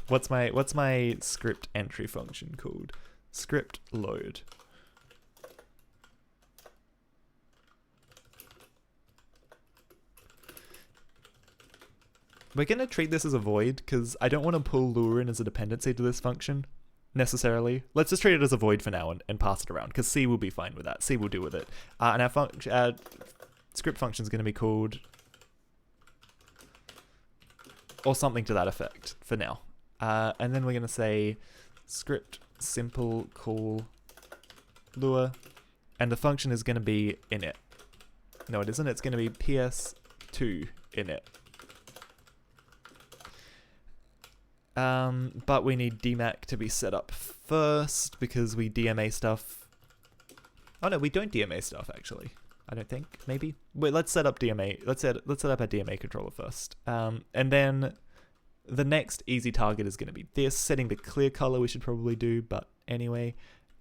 what's my script entry function called? Script load. We're going to treat this as a void because I don't want to pull lure in as a dependency to this function necessarily. Let's just treat it as a void for now and pass it around because C will be fine with that. C will deal with it. And our script function is going to be called, or something to that effect for now. And then we're going to say script simple call lure, and the function is going to be init. No, it isn't. It's going to be PS2 init. But we need DMAC to be set up first because we DMA stuff. Oh no, we don't DMA stuff actually. I don't think. Maybe. Wait, let's set up DMA. Let's set up our DMA controller first. And then the next easy target is going to be this. Setting the clear color we should probably do, but anyway.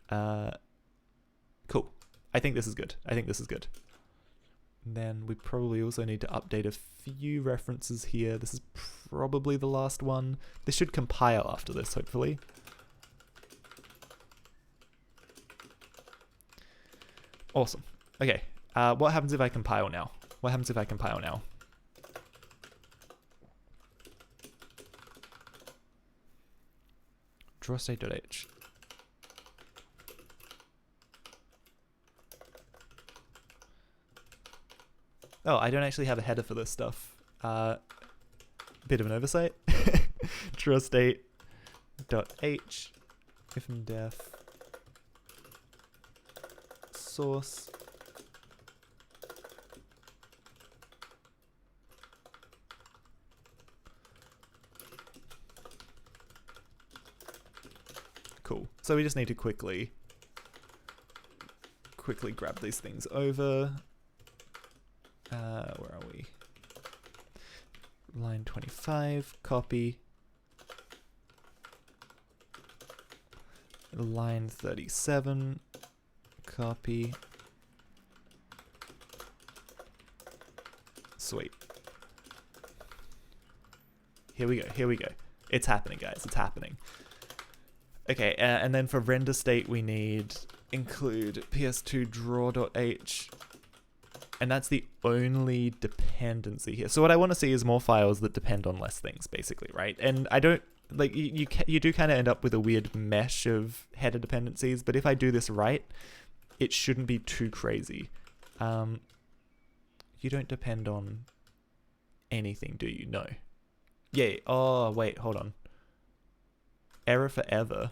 Cool. I think this is good. I think this is good. And then we probably also need to update a few references here. This is probably the last one. This should compile after this, hopefully. Awesome. Okay. What happens if I compile now? What happens if I compile now? Drawstate.h. Oh, I don't actually have a header for this stuff. Bit of an oversight. Drawstate.h if and def source cool. So we just need to quickly grab these things over. Where are we? Line 25, copy. Line 37, copy. Sweet. Here we go, here we go. It's happening, guys, it's happening. Okay, and then for render state we need include PS2 draw.h. And that's the only dependency here. So what I want to see is more files that depend on less things, basically, right? And I don't, like, you do kind of end up with a weird mesh of header dependencies, but if I do this right, it shouldn't be too crazy. You don't depend on anything, do you? No. Yeah, oh, wait, hold on. Error forever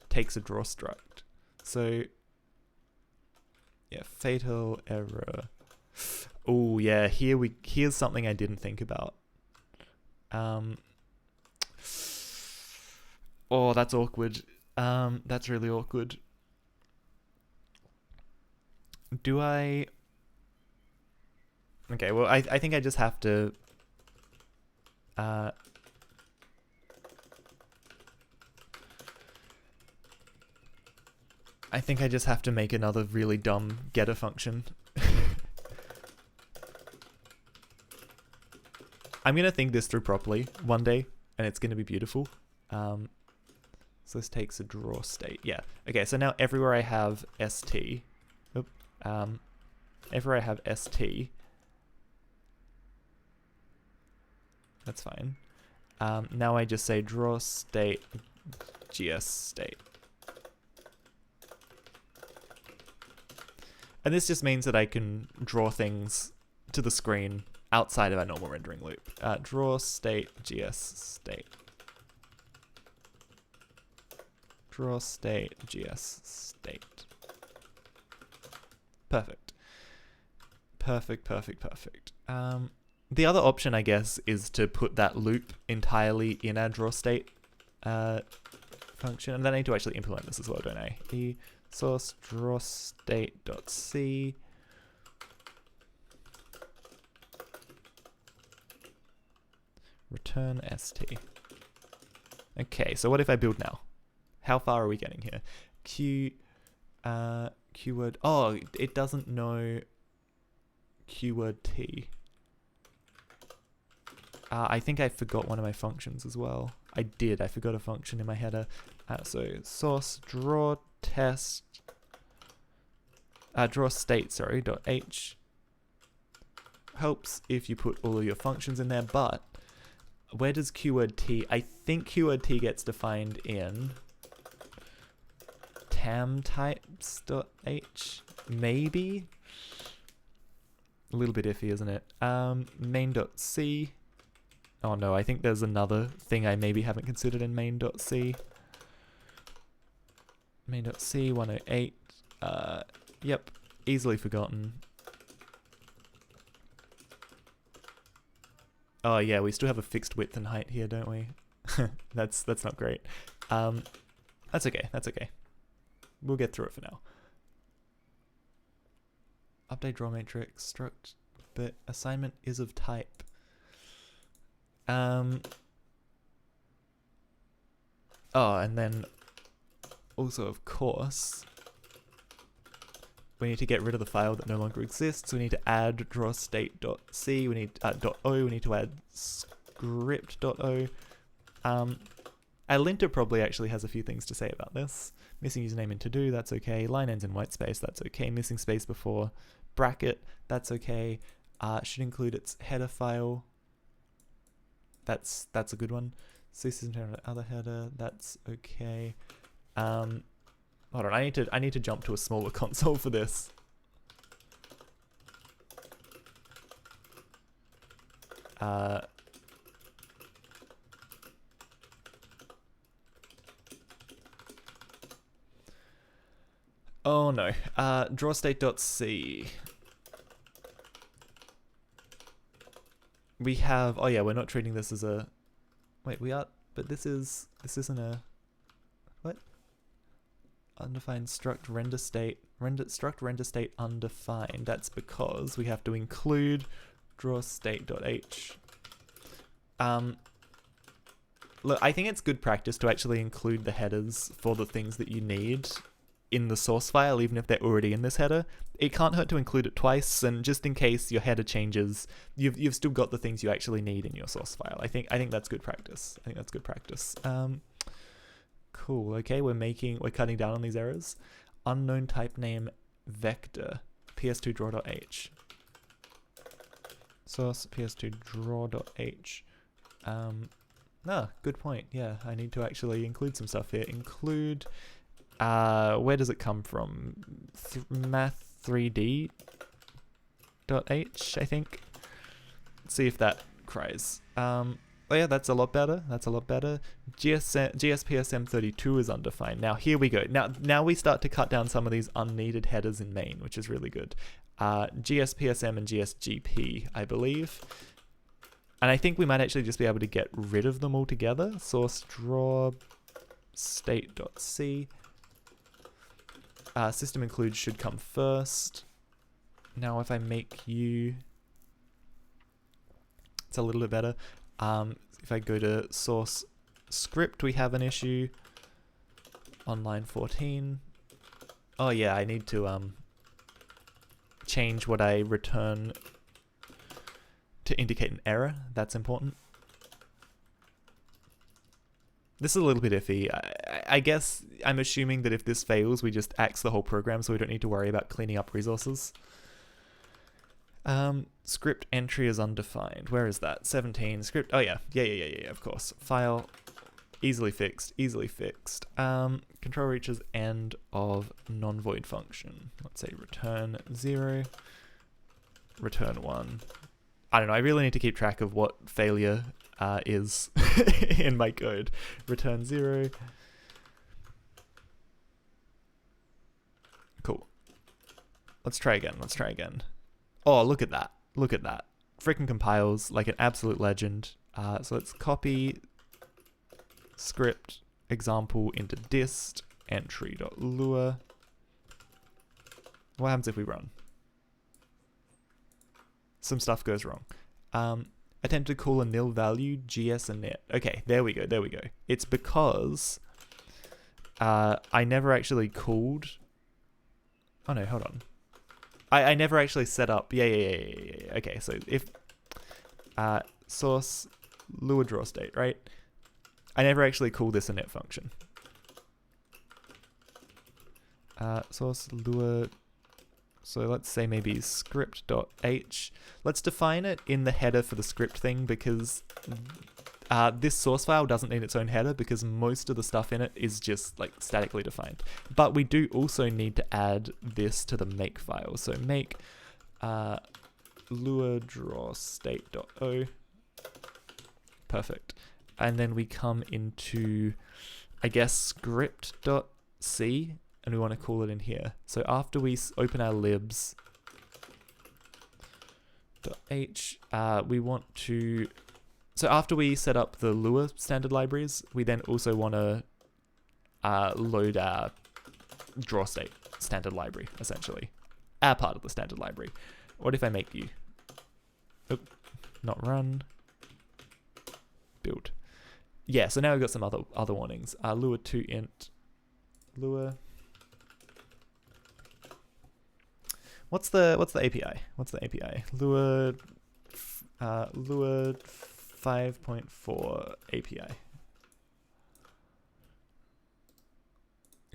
takes a draw struct. So... yeah, fatal error. Oh yeah, here's something I didn't think about. Oh, that's awkward. That's really awkward. Do I? Okay, well I think I just have to. I think I just have to make another really dumb getter function. I'm going to think this through properly one day, and it's going to be beautiful. So this takes a draw state. Yeah. Okay, so now everywhere I have st, everywhere I have st, that's fine. Now I just say draw state gs state. And this just means that I can draw things to the screen outside of our normal rendering loop. Draw state gs state. Draw state gs state. Perfect. Perfect, perfect, perfect. The other option, I guess, is to put that loop entirely in our draw state function. And then I need to actually implement this as well, don't I? Source draw state.c. Return st. Okay, so what if I build now? How far are we getting here? Keyword. Oh, it doesn't know keyword t. I think I forgot one of my functions as well. I did. I forgot a function in my header. So source draw test draw state, sorry, .h helps if you put all of your functions in there, but where does keyword t? I think keyword t gets defined in tamtypes.h, maybe? A little bit iffy, isn't it? Main.c. Oh no, I think there's another thing I maybe haven't considered in main.c. Main.c 108. Yep, easily forgotten. Oh yeah, we still have a fixed width and height here, don't we? That's not great. That's okay, that's okay. We'll get through it for now. Update draw matrix struct, but assignment is of type. Oh, and then also, of course, we need to get rid of the file that no longer exists. We need to add drawState.c. We need .o. We need to add script.o. Our linter probably actually has a few things to say about this. Missing username in to-do, that's okay. Line ends in white space, that's okay. Missing space before bracket, that's okay. Should include its header file. That's a good one. System other header, that's okay. Hold on, I need to jump to a smaller console for this. Oh no. Drawstate.c. We have, oh yeah, we're not treating this as a, wait, we are, but this isn't a, what? Undefined struct render state, struct render state undefined. That's because we have to include drawState.h. Look, I think it's good practice to actually include the headers for the things that you need in the source file, even if they're already in this header. It can't hurt to include it twice, and just in case your header changes, you've still got the things you actually need in your source file. I think that's good practice. I think that's good practice. Cool. Okay, we're cutting down on these errors. Unknown type name vector ps2 draw.h. Source ps2 draw.h. Good point. Yeah, I need to actually include some stuff here. Include. Where does it come from? Math3d.h, I think. Let's see if that cries. Oh yeah, that's a lot better. That's a lot better. GSPSM32 is undefined. Now here we go. Now we start to cut down some of these unneeded headers in main, which is really good. GSPSM and GSGP, I believe. And I think we might actually just be able to get rid of them altogether. Source draw state.c. System include should come first. Now if I make you, it's a little bit better. If I go to source script, we have an issue on line 14. Oh yeah, I need to change what I return to indicate an error. That's important. This is a little bit iffy. I guess I'm assuming that if this fails, we just axe the whole program so we don't need to worry about cleaning up resources. Script entry is undefined. Where is that? 17. Script. Oh yeah. Yeah, of course. File. Easily fixed. Control reaches end of non-void function. Let's say return 0. Return 1. I don't know. I really need to keep track of what failure is in my code. Return 0. Cool. Let's try again. Oh, look at that. Freaking compiles like an absolute legend. So let's copy script example into dist entry.lua. What happens if we run? Some stuff goes wrong. Attempt to call a nil value gs init. Okay, there we go. It's because I never actually called. Oh no, hold on. I never actually set up. Yeah. Okay, so if source lua draw state, right? I never actually called this init function. Source lua. So let's say maybe script.h. Let's define it in the header for the script thing because this source file doesn't need its own header because most of the stuff in it is just like statically defined. But we do also need to add this to the make file. So make lua draw state.o. Perfect. And then we come into, I guess, script.c. and we want to call it in here. So after we open our libs .h, we want to, so after we set up the Lua standard libraries, we then also want to load our draw state standard library, essentially. Our part of the standard library. What if I make you, not run, build. Yeah, so now we've got some other warnings. Lua to int. Lua. What's the API? What's the API? Lua 5.4 API.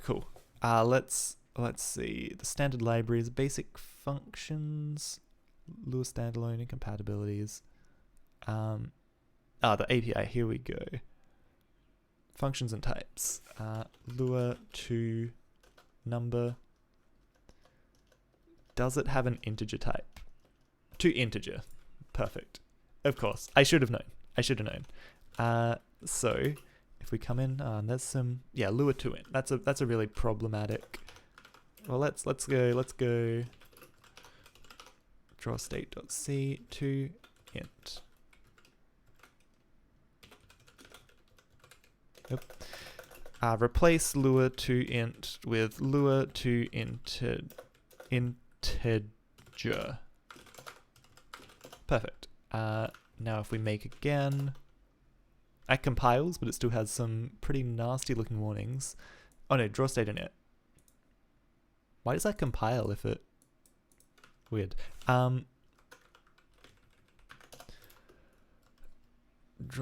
Cool. Let's see. The standard libraries, basic functions, Lua standalone incompatibilities. The API. Here we go. Functions and types. Lua to number. Does it have an integer type? To integer. Perfect. Of course. I should have known. So if we come in, there's some Lua to int. That's a really problematic. Well, let's go draw state.c to int. Yep. Replace Lua to int with Lua to integer. Perfect. Now if we make again, it compiles, but it still has some pretty nasty looking warnings. Oh no, draw state init. Why does that compile if it... Weird. Draw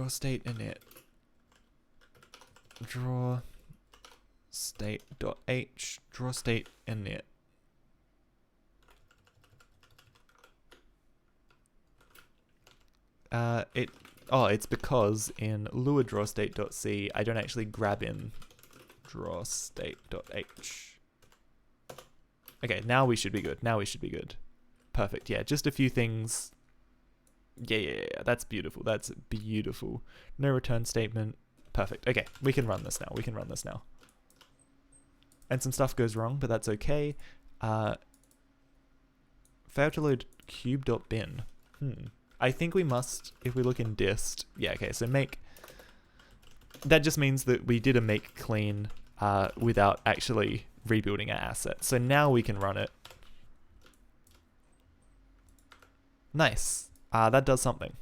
state init. Draw state.h. Draw state init. It's because in Lua drawState.c I don't actually grab in drawState.h. Okay, now we should be good. Perfect. Yeah, just a few things. Yeah. That's beautiful. No return statement. Perfect. Okay, we can run this now. And some stuff goes wrong, but that's okay. Fail to load cube.bin. I think we must, if we look in dist, so make, that just means that we did a make clean without actually rebuilding our asset. So now we can run it. Nice. That does something.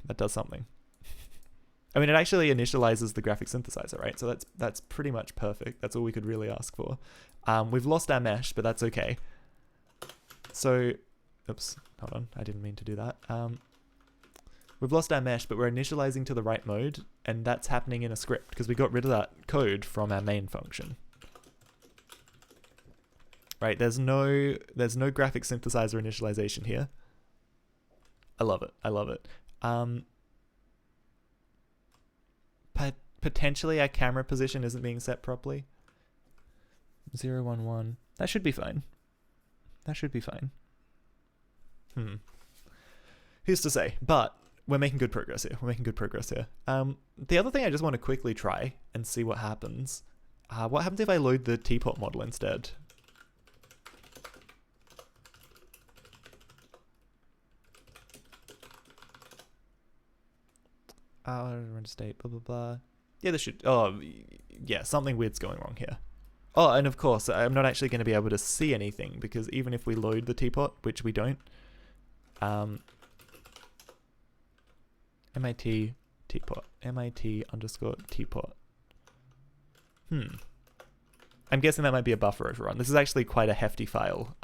I mean, it actually initializes the graphic synthesizer, right? So that's pretty much perfect. That's all we could really ask for. We've lost our mesh, but that's okay. So, oops, hold on. I didn't mean to do that. We've lost our mesh, but we're initializing to the right mode, and that's happening in a script because we got rid of that code from our main function. Right, there's no graphic synthesizer initialization here. I love it. Potentially our camera position isn't being set properly. 0, 1, 1. That should be fine. Who's to say? But we're making good progress here. The other thing I just want to quickly try and see what happens. What happens if I load the teapot model instead? Run state, blah, blah, blah. Yeah, this should... Oh, yeah, something weird's going wrong here. Oh, and of course, I'm not actually going to be able to see anything because even if we load the teapot, which we don't, MIT teapot, MIT_teapot. I'm guessing that might be a buffer overrun. This is actually quite a hefty file.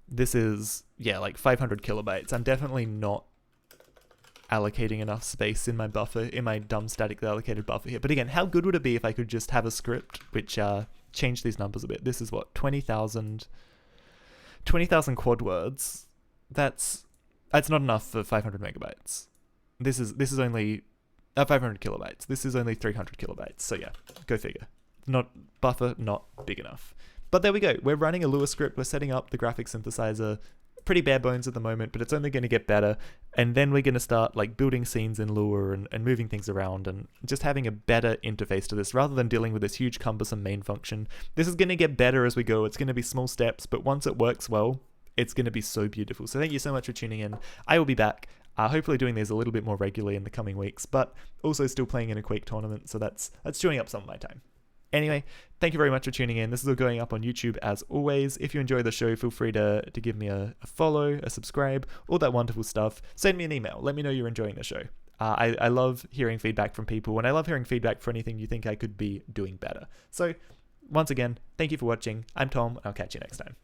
This is, like 500 kilobytes. I'm definitely not allocating enough space in my buffer, in my dumb statically allocated buffer here. But again, how good would it be if I could just have a script which changed these numbers a bit? This is what, 20,000 quad words. That's not enough for 500 megabytes. This is only 500 kilobytes. This is only 300 kilobytes. So yeah, go figure. Buffer not big enough. But there we go. We're running a Lua script. We're setting up the graphic synthesizer. Pretty bare bones at the moment, but it's only going to get better. And then we're going to start like building scenes in Lua and moving things around and just having a better interface to this rather than dealing with this huge cumbersome main function. This is going to get better as we go. It's going to be small steps, but once it works well, it's going to be so beautiful. So thank you so much for tuning in. I will be back, hopefully doing these a little bit more regularly in the coming weeks, but also still playing in a Quake tournament. So that's chewing up some of my time. Anyway, thank you very much for tuning in. This is all going up on YouTube as always. If you enjoy the show, feel free to give me a follow, a subscribe, all that wonderful stuff. Send me an email. Let me know you're enjoying the show. I love hearing feedback from people, and I love hearing feedback for anything you think I could be doing better. So, once again, thank you for watching. I'm Tom, and I'll catch you next time.